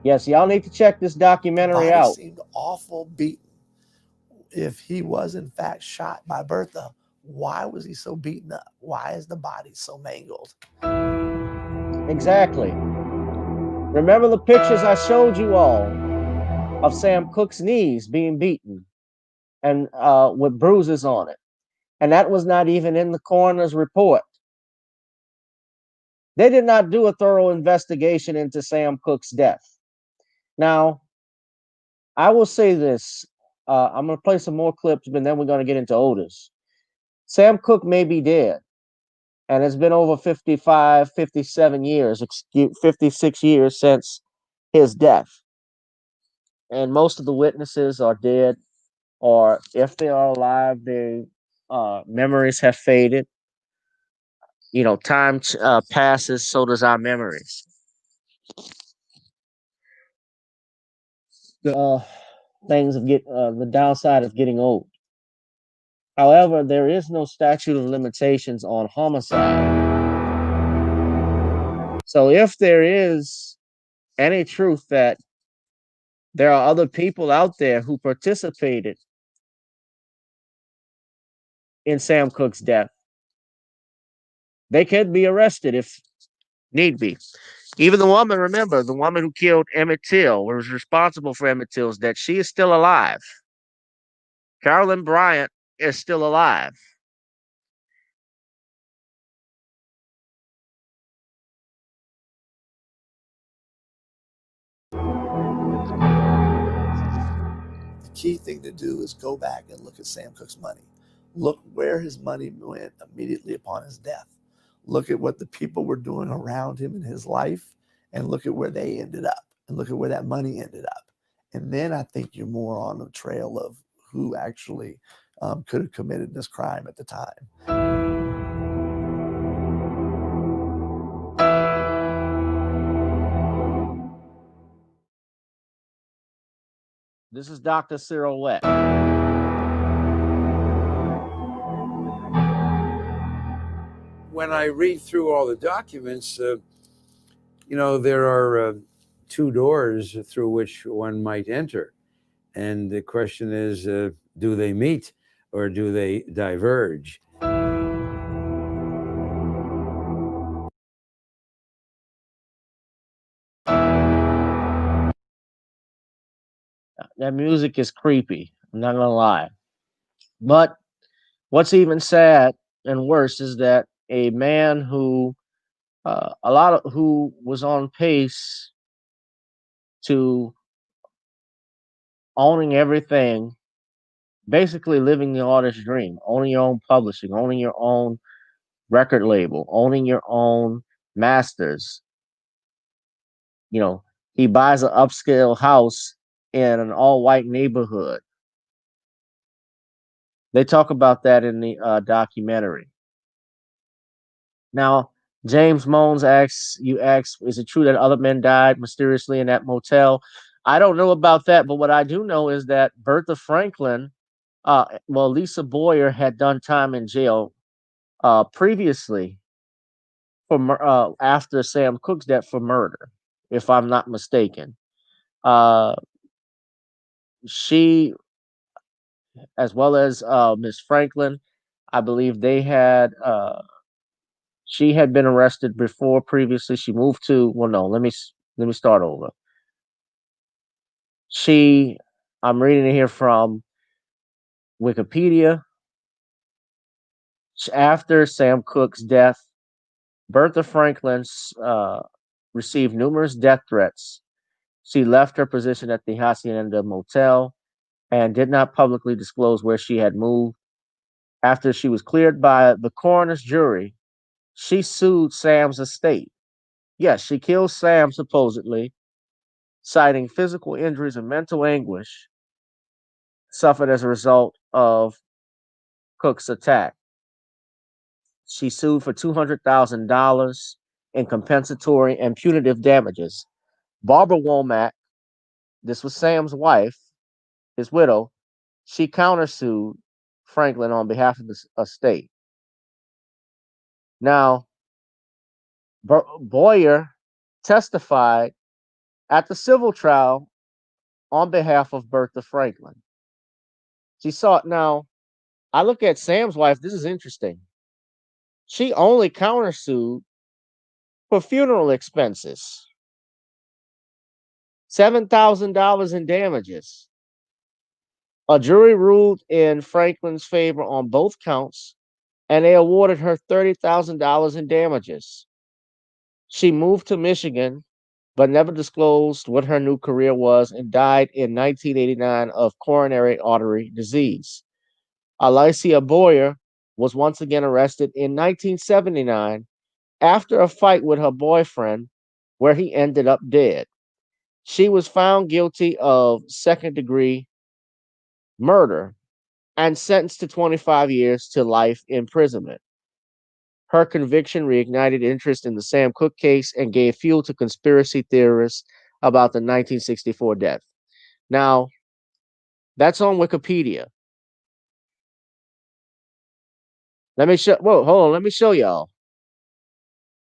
Yes, y'all need to check this documentary Body out. seemed awful beaten. If he was in fact shot by Bertha, why was he so beaten up? Why is the body so mangled? Exactly. Remember the pictures I showed you all of Sam Cooke's knees being beaten and with bruises on it. And that was not even in the coroner's report. They did not do a thorough investigation into Sam Cooke's death. Now, I will say this. I'm going to play some more clips, but then we're going to get into Otis. Sam Cooke may be dead, and it's been over 55, 57 years, 56 years since his death. And most of the witnesses are dead, or if they are alive, their memories have faded. You know, time passes, so does our memories. The the downside of getting old. However, there is no statute of limitations on homicide. So if there is any truth that there are other people out there who participated in Sam Cooke's death, they could be arrested if need be. Even the woman, remember, the woman who killed Emmett Till, was responsible for Emmett Till's death. She is still alive. Carolyn Bryant is still alive. The key thing to do is go back and look at Sam Cooke's money. Look where his money went immediately upon his death. Look at what the people were doing around him in his life, and look at where they ended up, and look at where that money ended up. And then I think you're more on the trail of who actually could have committed this crime at the time. This is Dr. Cyril Wett. When I read through all the documents, there are two doors through which one might enter. And the question is, do they meet or do they diverge? That music is creepy. I'm not gonna lie. But what's even sad and worse is that a man who who was on pace to owning everything, basically living the artist's dream, owning your own publishing, owning your own record label, owning your own masters. You know, he buys an upscale house in an all white neighborhood. They talk about that in the documentary. Now, James Moans asks, is it true that other men died mysteriously in that motel? I don't know about that, but what I do know is that Bertha Franklin, Lisa Boyer had done time in jail previously for after Sam Cooke's death for murder, if I'm not mistaken. She, as well as Miss Franklin, I believe they had. She had been arrested before previously. She moved to. Well, no. Let me start over. I'm reading it here from Wikipedia. After Sam Cooke's death, Bertha Franklin received numerous death threats. She left her position at the Hacienda Motel and did not publicly disclose where she had moved. After she was cleared by the coroner's jury, she sued Sam's estate. Yes, she killed Sam supposedly, citing physical injuries and mental anguish suffered as a result of Cooke's attack. She sued for $200,000 in compensatory and punitive damages. Barbara Womack, this was Sam's wife, his widow, she countersued Franklin on behalf of the estate. Now, Boyer testified at the civil trial on behalf of Bertha Franklin. She saw it. Now, I look at Sam's wife. This is interesting. She only countersued for funeral expenses, $7,000 in damages. A jury ruled in Franklin's favor on both counts, and they awarded her $30,000 in damages. She moved to Michigan, but never disclosed what her new career was and died in 1989 of coronary artery disease. Alicia Boyer was once again arrested in 1979 after a fight with her boyfriend, where he ended up dead. She was found guilty of second-degree murder and sentenced to 25 years to life imprisonment. Her conviction reignited interest in the Sam Cooke case and gave fuel to conspiracy theorists about the 1964 death. Now, that's on Wikipedia. Let me show. Whoa, hold on. Let me show y'all.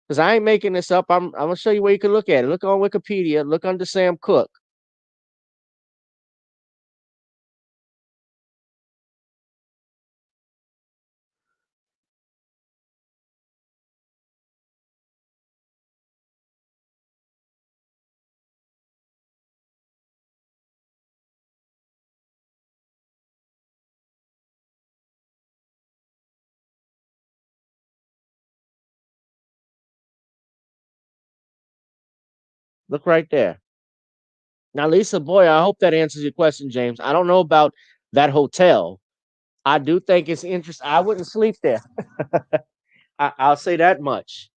Because I ain't making this up. I'm gonna show you where you can look at it. Look on Wikipedia. Look under Sam Cooke. Look right there. Now, Lisa Boy, I hope that answers your question, James. I don't know about that hotel. I do think it's interesting. I wouldn't sleep there. I'll say that much.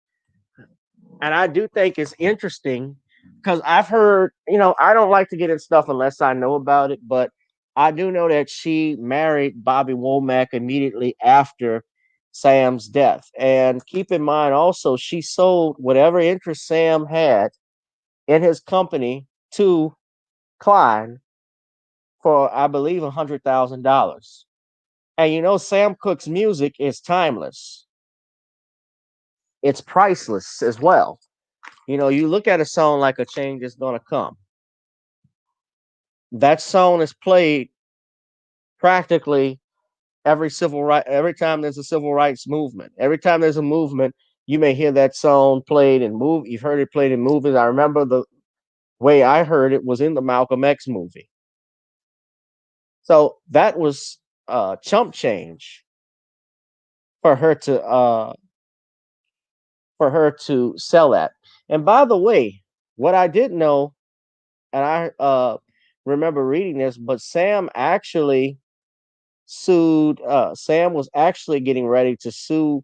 And I do think it's interesting because I've heard, I don't like to get in stuff unless I know about it, but I do know that she married Bobby Womack immediately after Sam's death. And keep in mind also, she sold whatever interest Sam had in his company to Klein for, I believe, $100,000. And Sam Cooke's music is timeless. It's priceless as well. You look at a song like A Change Is Gonna Come. That song is played practically every time there's a civil rights movement. Every time there's a movement, you may hear that song played in movie. You've heard it played in movies. I remember the way I heard it was in the Malcolm X movie. So that was chump change for her to sell that. And by the way, what I didn't know, and I remember reading this, but Sam actually sued. Sam was actually getting ready to sue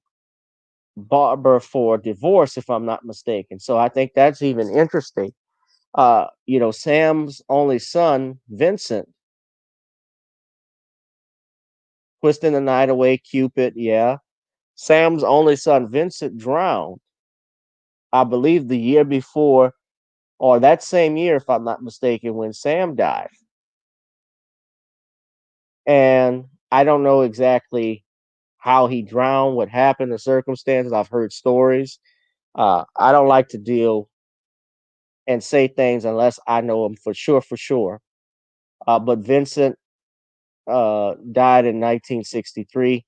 Barbara for divorce, if I'm not mistaken. So I think that's even interesting. Sam's only son, Vincent, twisting the night away, Cupid. Yeah, Sam's only son, Vincent, drowned. I believe the year before, or that same year, if I'm not mistaken, when Sam died. And I don't know exactly how he drowned, what happened, the circumstances. I've heard stories. I don't like to deal and say things unless I know them for sure, for sure. But Vincent died in 1963.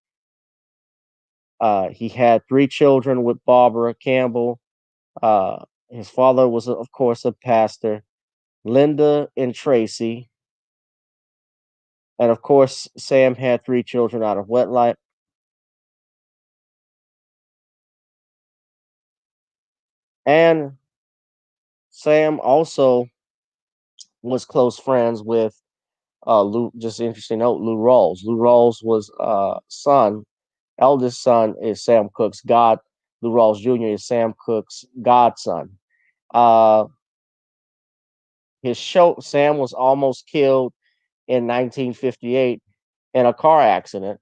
He had 3 children with Barbara Campbell. His father was, of course, a pastor. Linda and Tracy. And of course, Sam had 3 children out of wedlock. And Sam also was close friends with Lou. Just interesting note, Lou Rawls. Lou Rawls was eldest son is Sam Cooke's god. Lou Rawls Jr. is Sam Cooke's godson. Uh, Sam was almost killed in 1958 in a car accident.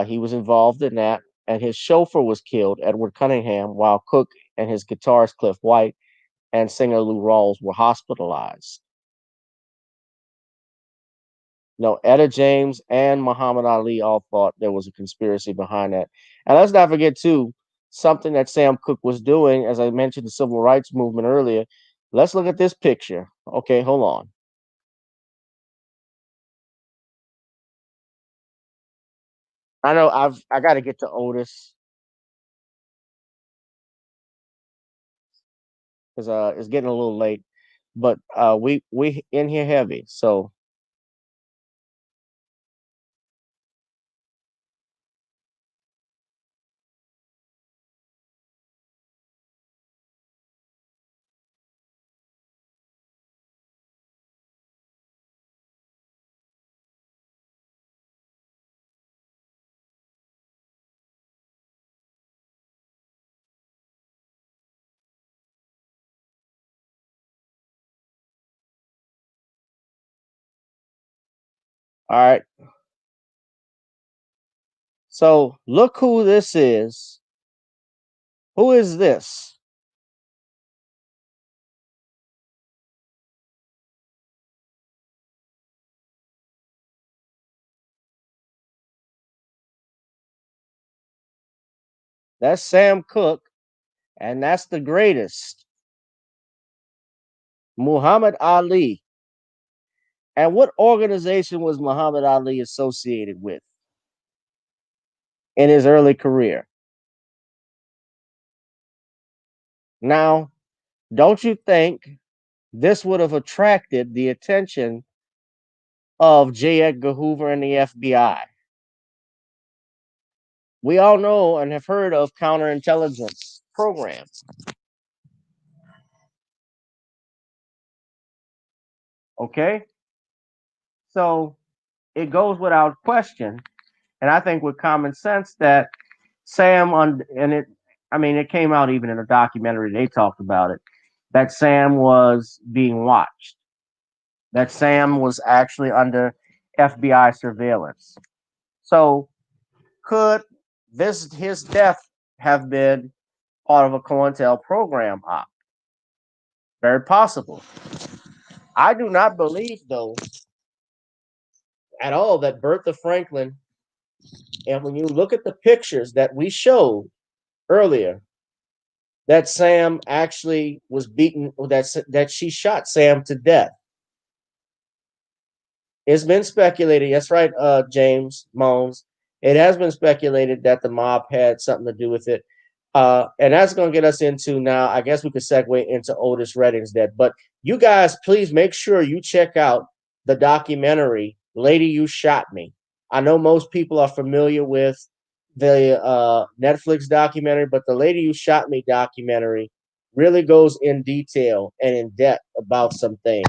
He was involved in that, and his chauffeur was killed, Edward Cunningham, while Cooke and his guitarist Cliff White and singer Lou Rawls were hospitalized. No, Etta James and Muhammad Ali all thought there was a conspiracy behind that. And let's not forget, too, something that Sam Cooke was doing, as I mentioned the civil rights movement earlier. Let's look at this picture. Okay, hold on. I know I got to get to Otis because it's getting a little late, but we in here heavy. So all right. So look who this is. Who is this? That's Sam Cooke, and that's the greatest, Muhammad Ali. And what organization was Muhammad Ali associated with in his early career? Now, don't you think this would have attracted the attention of J. Edgar Hoover and the FBI? We all know and have heard of counterintelligence programs. Okay? So it goes without question, and I think with common sense that it came out even in a documentary, they talked about it, that Sam was being watched, that Sam was actually under FBI surveillance. So could his death have been part of a COINTEL program op? Very possible. I do not believe, though, at all that Bertha Franklin, and when you look at the pictures that we showed earlier, that Sam actually was beaten, that she shot Sam to death. It's been speculated. That's right, James Moans. It has been speculated that the mob had something to do with it. And that's going to get us into now. I guess we could segue into Otis Redding's death. But you guys, please make sure you check out the documentary, Lady You Shot Me. I know most people are familiar with the Netflix documentary, but the Lady You Shot Me documentary really goes in detail and in depth about some things.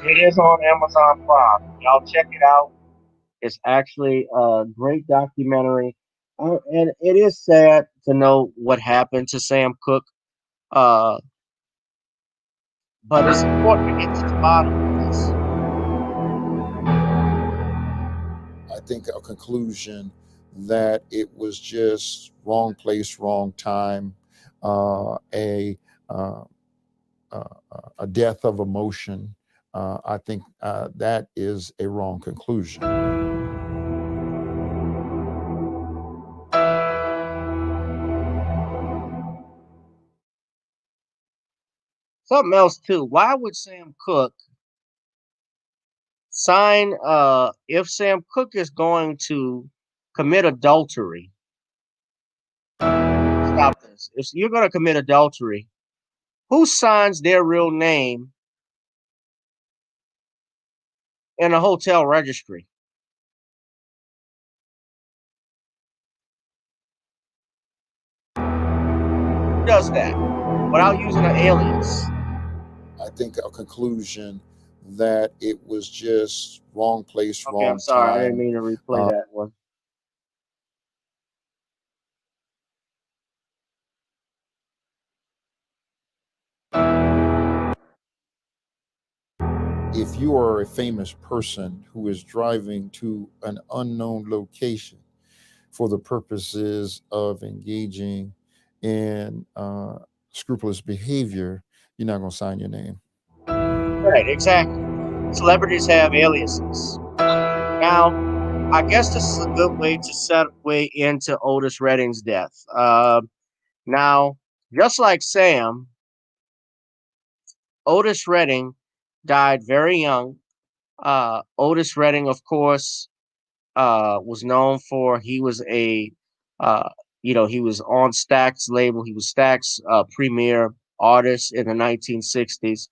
It is on Amazon Prime. Y'all check it out. It's actually a great documentary. And it is sad to know what happened to Sam Cooke. Uh, but it's important to get to the bottom of this. I think a conclusion that it was just wrong place, wrong time, uh, a uh, a death of emotion. I think that is a wrong conclusion. Something else too. Why would Sam Cooke sign if Sam Cooke is going to commit adultery? Stop this. is, if you're going to commit adultery, who signs their real name in a hotel registry? Who does that without using an alias? I think a conclusion that it was just wrong place, Okay, I'm wrong sorry. I didn't time. mean to replay that one. If you are a famous person who is driving to an unknown location for the purposes of engaging in scrupulous behavior, you're not going to sign your name. Right, exactly. Celebrities have aliases. Now, I guess this is a good way to segue into Otis Redding's death. Now, just like Sam, Otis Redding died very young. Otis Redding, of course, was known for he was a uh, he was on Stax label. He was Stax premier artist in the 1960s.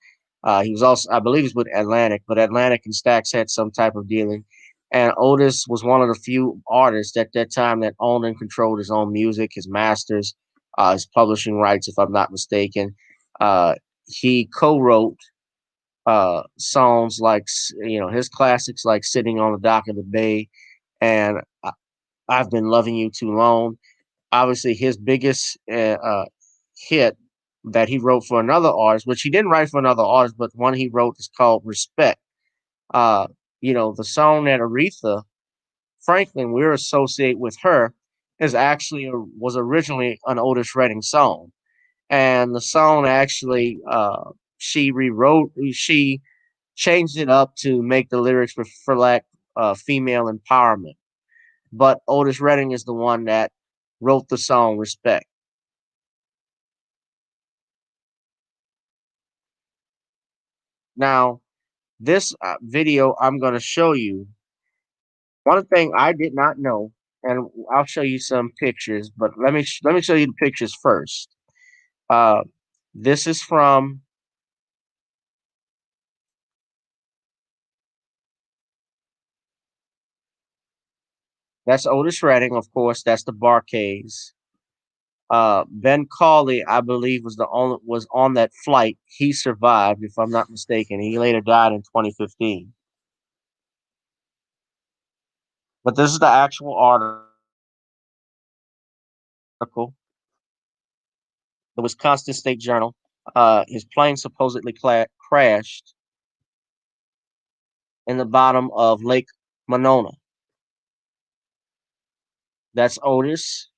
He was also, I believe, he's with Atlantic, but Atlantic and Stax had some type of dealing. And Otis was one of the few artists at that time that owned and controlled his own music, his masters, his publishing rights, if I'm not mistaken. He co-wrote songs like his classics like "Sitting on the Dock of the Bay" and "I've Been Loving You Too Long." Obviously, his biggest hit that he wrote for another artist, which he didn't write for another artist, but one he wrote is called "Respect." Uh, the song that Aretha Franklin we're associate with her is actually was originally an Otis Redding song, and the song actually she changed it up to make the lyrics reflect female empowerment. But Otis Redding is the one that wrote the song "Respect." Now, this video I'm going to show you. One thing I did not know, and I'll show you some pictures. But let me show you the pictures first. Uh, this is from that's Otis Redding, of course. That's the Barcades. Ben Cawley, I believe, was on that flight. He survived, if I'm not mistaken. He later died in 2015. But this is the actual article. The Wisconsin State Journal. His plane supposedly crashed in the bottom of Lake Monona. That's Otis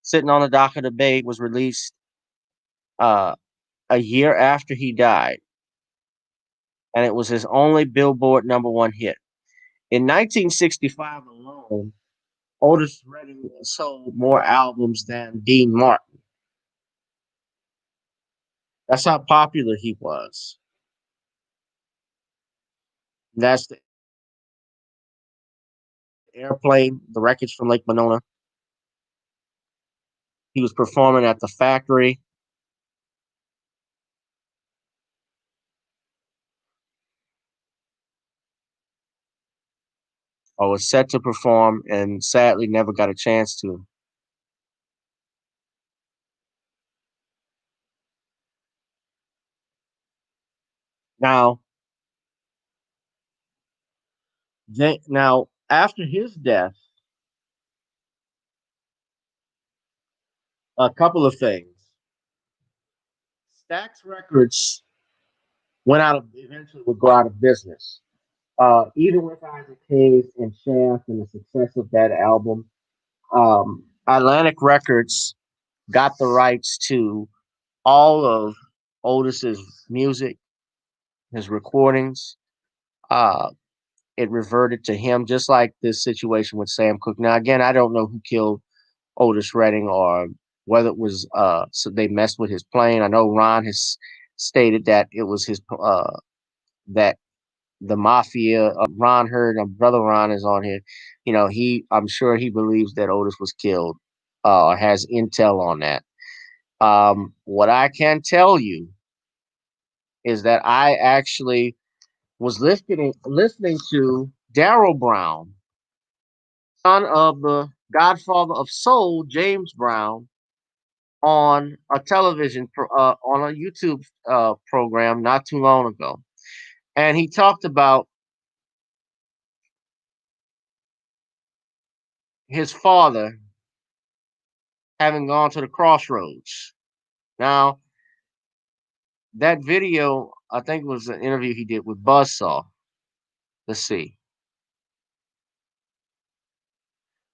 sitting on the dock of the bay. Was released uh, a year after he died, and it was his only Billboard #1 hit. In 1965 alone, Otis Redding sold more albums than Dean Martin. That's how popular he was. That's the airplane, the wreckage from Lake Monona. He was performing at the factory. I was set to perform and sadly never got a chance to. Now, after his death, a couple of things. Stax Records eventually would go out of business. Even with Isaac Hayes and Shaft and the success of that album, Atlantic Records got the rights to all of Otis's music, his recordings. Uh, it reverted to him, just like this situation with Sam Cooke. Now, again, I don't know who killed Otis Redding or whether it was so they messed with his plane. I know Ron has stated that it was his that the mafia. Ron Hurd, brother Ron is on here. I'm sure he believes that Otis was killed. has intel on that. What I can tell you is that I actually was listening to Daryl Brown, son of the godfather of soul, James Brown, on a on a YouTube program not too long ago, and he talked about his father having gone to the crossroads. Now, that video, I think it was an interview he did with Buzzsaw. Let's see.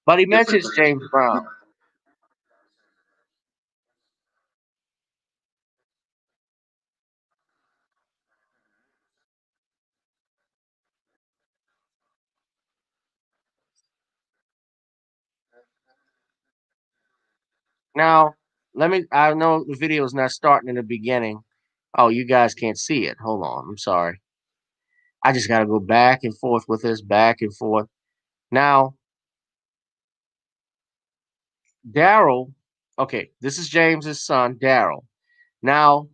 But he mentions James Brown. Now, I know the video is not starting in the beginning. Oh, you guys can't see it. Hold on. I'm sorry. I just got to go back and forth with this, back and forth. Now, Daryl, okay, this is James's son, Daryl. Now,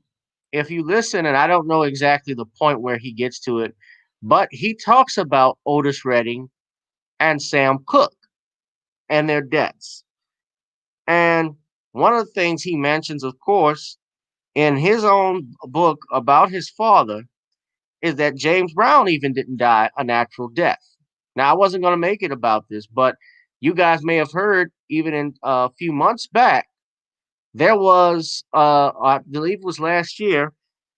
if you listen, and I don't know exactly the point where he gets to it, but he talks about Otis Redding and Sam Cooke and their debts. And one of the things he mentions, of course, in his own book about his father is that James Brown even didn't die a natural death. Now, I wasn't going to make it about this, but you guys may have heard even in a few months back, there was, I believe it was last year,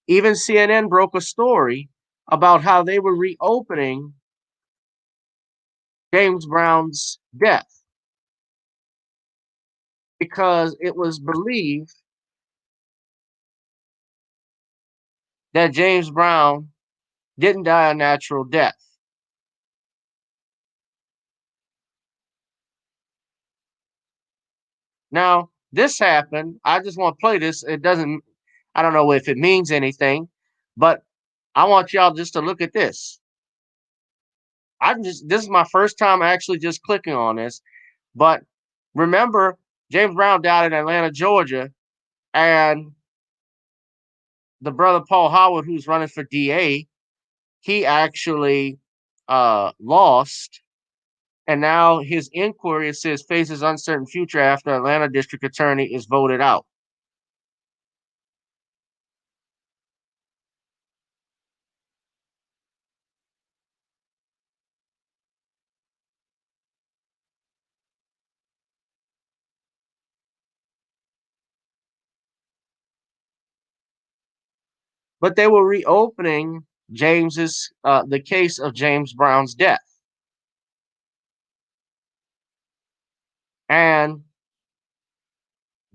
even CNN broke a story about how they were reopening James Brown's death because it was believed that James Brown didn't die a natural death. Now, this happened. I just want to play this. It doesn't, I don't know if it means anything, but I want y'all just to look at this. This is my first time actually just clicking on this. But remember, James Brown died in Atlanta, Georgia, and the brother Paul Howard, who's running for DA, he actually lost. And now his inquiry, it says, faces uncertain future after Atlanta district attorney is voted out. But they were reopening the case of James Brown's death. And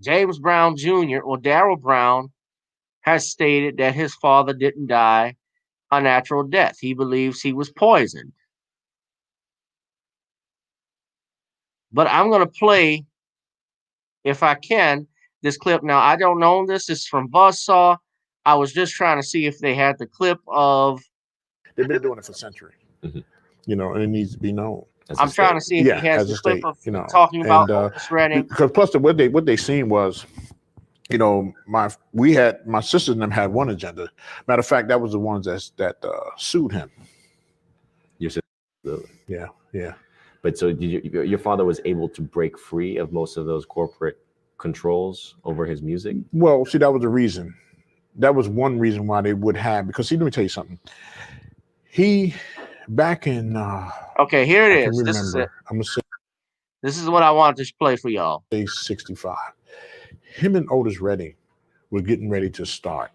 James Brown Jr. or Daryl Brown has stated that his father didn't die a natural death. He believes he was poisoned. But I'm going to play, if I can, this clip. Now, I don't know this. This is from Buzzsaw. I was just trying to see if they had the clip of. They've been doing it for centuries, you know, and it needs to be known. I'm trying to see if he has the clip of talking about Otis Redding. Because plus what they seen was, you know, my sisters and them had one agenda. Matter of fact, that was the ones that sued him. Your sister, yeah. But so your father was able to break free of most of those corporate controls over his music? Well, see, that was the reason. That was one reason why they would have, because see, let me tell you something. He back in okay, here it is. This is it. I'm gonna say this is what I wanted to play for y'all. 65. Him and Otis Redding were getting ready to start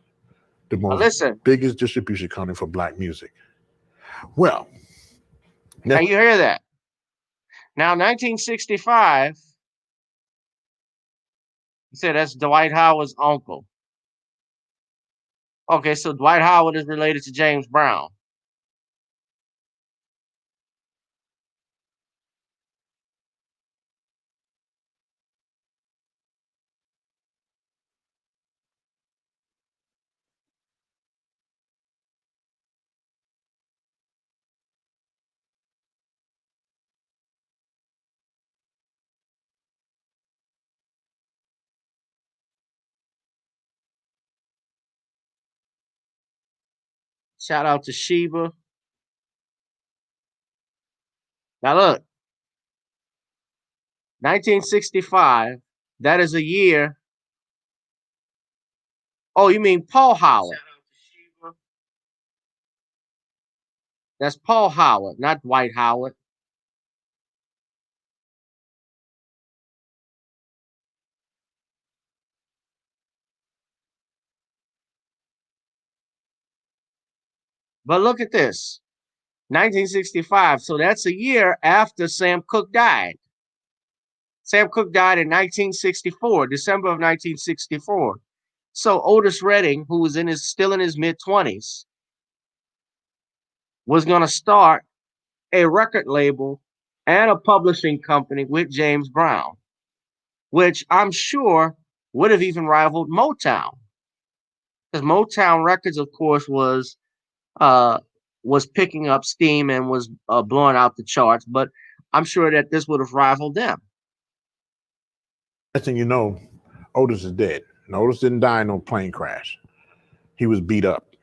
the biggest distribution company for black music. Well, now you hear that. Now, 1965, he said that's Dwight Howard's uncle. Okay, so Dwight Howard is related to James Brown. Shout out to Sheba. Now look, 1965. That is a year. Oh, you mean Paul Howard? That's Paul Howard, not Dwight Howard. But look at this, 1965. So that's a year after Sam Cooke died. Sam Cooke died in 1964, December of 1964. So Otis Redding, who was still in his mid-20s, was going to start a record label and a publishing company with James Brown, which I'm sure would have even rivaled Motown, because Motown Records, of course, uh, was picking up steam and was blowing out the charts. But I'm sure that this would have rivaled them. Next thing you know, Otis is dead. And Otis didn't die in no plane crash. He was beat up.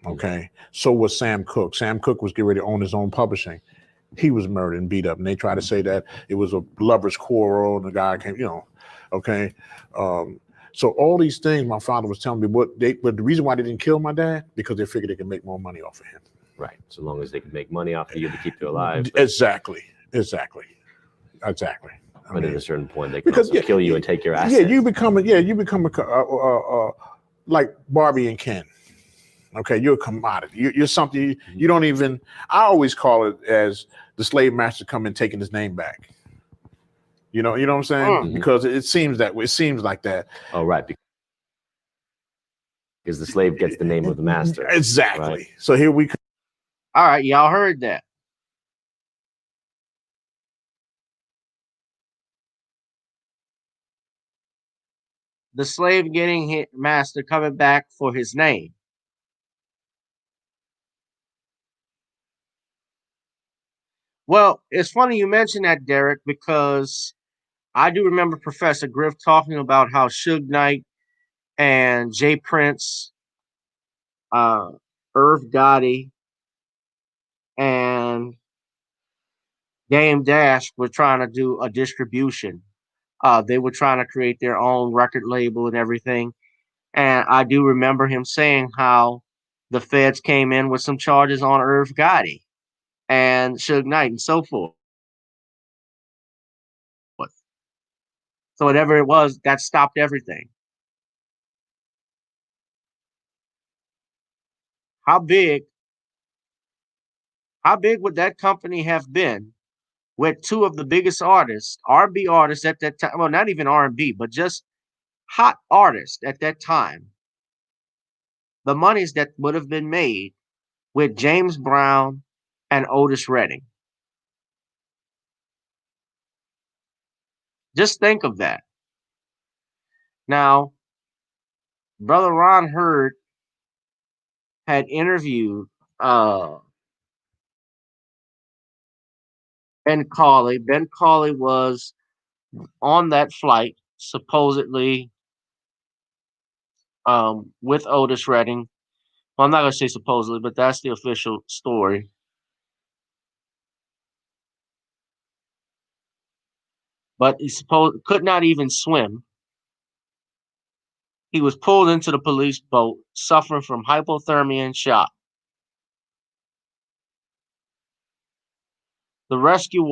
Okay. So was Sam Cooke. Sam Cooke was getting ready to own his own publishing. He was murdered and beat up. And they tried to say that it was a lover's quarrel and the guy came, okay. So all these things my father was telling me, but the reason why they didn't kill my dad, because they figured they could make more money off of him. Right. So long as they could make money off of you to keep you alive. Exactly. But at a certain point, they can also kill you and take your assets. Yeah, you become like Barbie and Ken. Okay, you're a commodity. You're something you don't even. I always call it as the slave master coming and taking his name back. You know what I'm saying? Mm-hmm. Because it seems that way. It seems like that. Oh, right. Because the slave gets the name of the master. Exactly. Right? So here we. All right, y'all heard that. The slave getting his master coming back for his name. Well, it's funny you mentioned that, Derek, because I do remember Professor Griff talking about how Suge Knight and Jay Prince, Irv Gotti, and Dame Dash were trying to do a distribution. They were trying to create their own record label and everything. And I do remember him saying how the feds came in with some charges on Irv Gotti and Suge Knight and so forth. So whatever it was, that stopped everything. How big would that company have been with two of the biggest artists, R&B artists at that time? Well, not even R&B, but just hot artists at that time. The monies that would have been made with James Brown and Otis Redding. Just think of that. Now, Brother Ron Hurd had interviewed Ben Cauley. Ben Cauley was on that flight, supposedly with Otis Redding. Well, I'm not going to say supposedly, but that's the official story. But he could not even swim. He was pulled into the police boat, suffering from hypothermia and shock. The rescue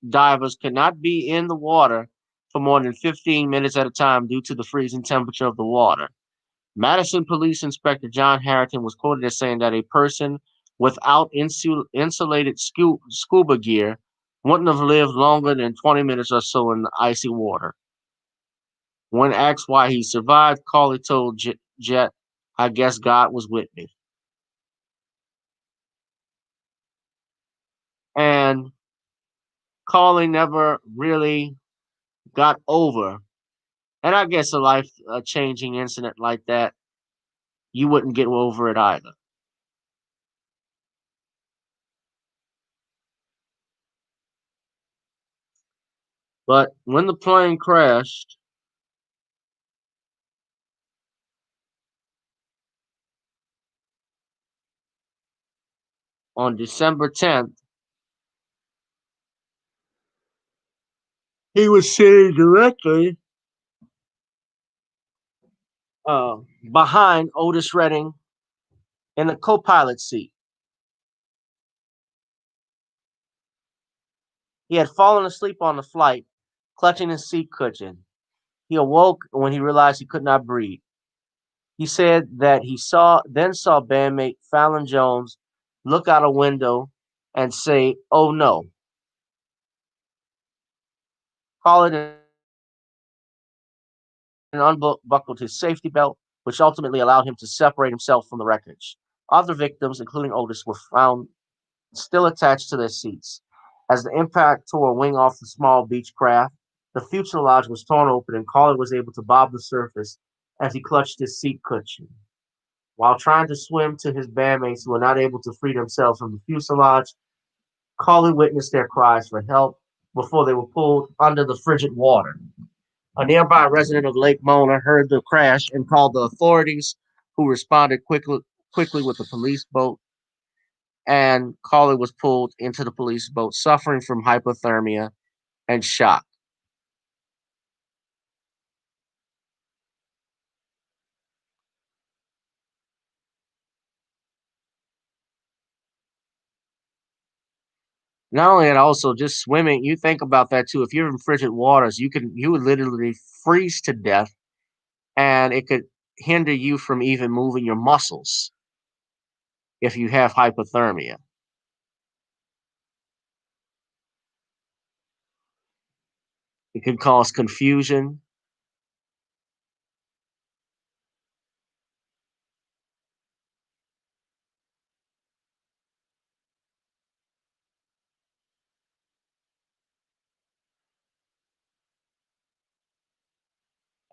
divers could not be in the water for more than 15 minutes at a time due to the freezing temperature of the water. Madison Police Inspector John Harrington was quoted as saying that a person without insulated scuba gear wouldn't have lived longer than 20 minutes or so in the icy water. When asked why he survived, Cauley told Jet, "I guess God was with me." And Cauley never really got over. And I guess a life-changing incident like that, you wouldn't get over it either. But when the plane crashed, on December 10th, he was sitting directly uh, behind Otis Redding in the co-pilot seat. He had fallen asleep on the flight, clutching his seat cushion. He awoke when he realized he could not breathe. He said that he saw bandmate Fallon Jones look out a window and say, "Oh no." Collin unbuckled his safety belt, which ultimately allowed him to separate himself from the wreckage. Other victims, including Otis, were found still attached to their seats. As the impact tore a wing off the small beach craft, the fuselage was torn open and Collin was able to bob the surface as he clutched his seat cushion. While trying to swim to his bandmates who were not able to free themselves from the fuselage, Collin witnessed their cries for help before they were pulled under the frigid water. A nearby resident of Lake Mona heard the crash and called the authorities, who responded quickly with a police boat, and Collin was pulled into the police boat, suffering from hypothermia and shock. Not only that, also just swimming. You think about that too. If you're in frigid waters, you would literally freeze to death, and it could hinder you from even moving your muscles if you have hypothermia. It could cause confusion.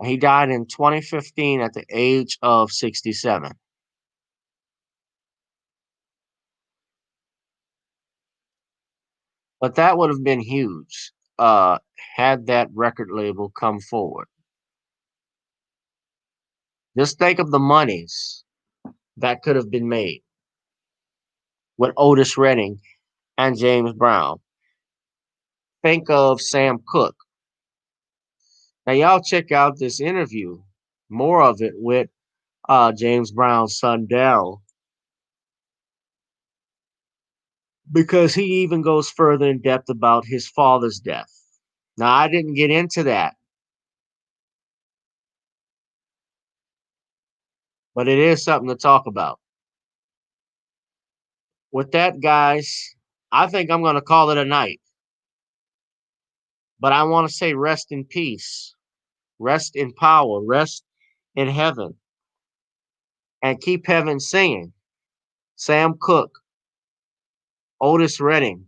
He died in 2015 at the age of 67. But that would have been huge had that record label come forward. Just think of the monies that could have been made with Otis Redding and James Brown. Think of Sam Cooke. Now, y'all check out this interview, more of it with James Brown's son, Daryl, because he even goes further in depth about his father's death. Now, I didn't get into that, but it is something to talk about. With that, guys, I think I'm going to call it a night. But I want to say rest in peace, rest in power, rest in heaven, and keep heaven singing. Sam Cooke, Otis Redding,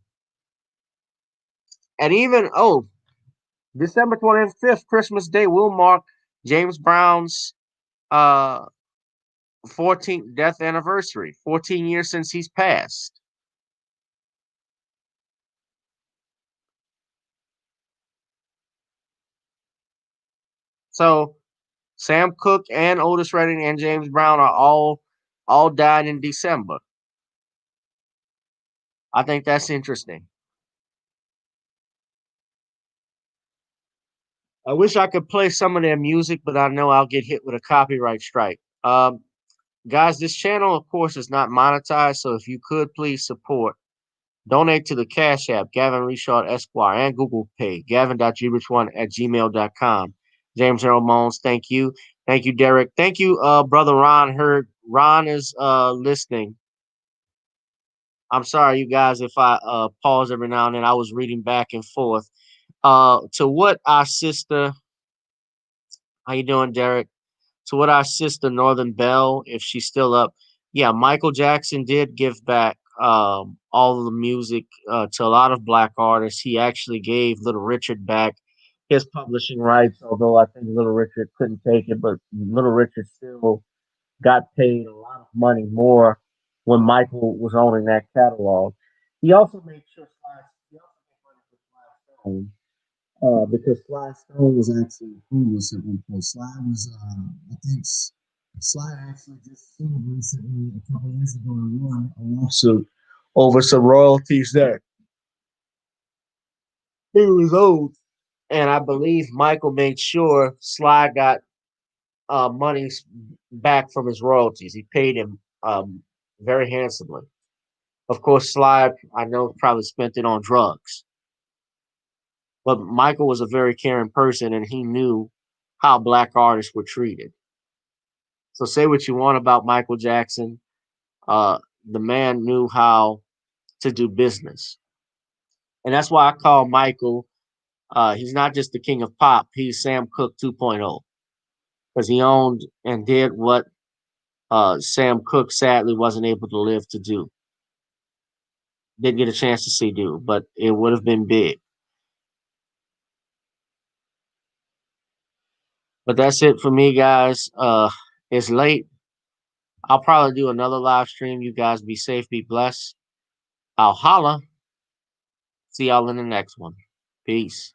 and even, December 25th, Christmas Day, will mark James Brown's uh, 14th death anniversary, 14 years since he's passed. So Sam Cooke and Otis Redding and James Brown are all died in December. I think that's interesting. I wish I could play some of their music, but I know I'll get hit with a copyright strike. Guys, this channel, of course, is not monetized, so if you could please support, donate to the Cash App, Gavin Richard Esquire, and Google Pay, gavin.grich1@gmail.com. James Earl Mones, thank you. Thank you, Derek. Thank you, brother Ron Heard. Ron is listening. I'm sorry, you guys, if I pause every now and then. I was reading back and forth. To what our sister, how you doing, Derek? To what our sister Northern Bell, if she's still up. Yeah, Michael Jackson did give back all of the music to a lot of black artists. He actually gave Little Richard back his publishing rights, although I think Little Richard couldn't take it, but Little Richard still got paid a lot of money more when Michael was owning that catalog. He also made sure he also made money for Sly Stone, because Sly Stone was actually homeless at one point. I think Sly actually just sued recently, a couple of years ago, and won a lawsuit over some royalties that he was owed. And I believe Michael made sure Sly got money back from his royalties. He paid him very handsomely. Of course, Sly, I know, probably spent it on drugs. But Michael was a very caring person, and he knew how black artists were treated. So say what you want about Michael Jackson, the man knew how to do business, and that's why I call Michael. He's not just the king of pop; he's Sam Cooke 2.0 because he owned and did what Sam Cooke sadly wasn't able to live to do. Didn't get a chance to see do, but it would have been big. But that's it for me, guys. It's late. I'll probably do another live stream. You guys be safe, be blessed. I'll holla. See y'all in the next one. Peace.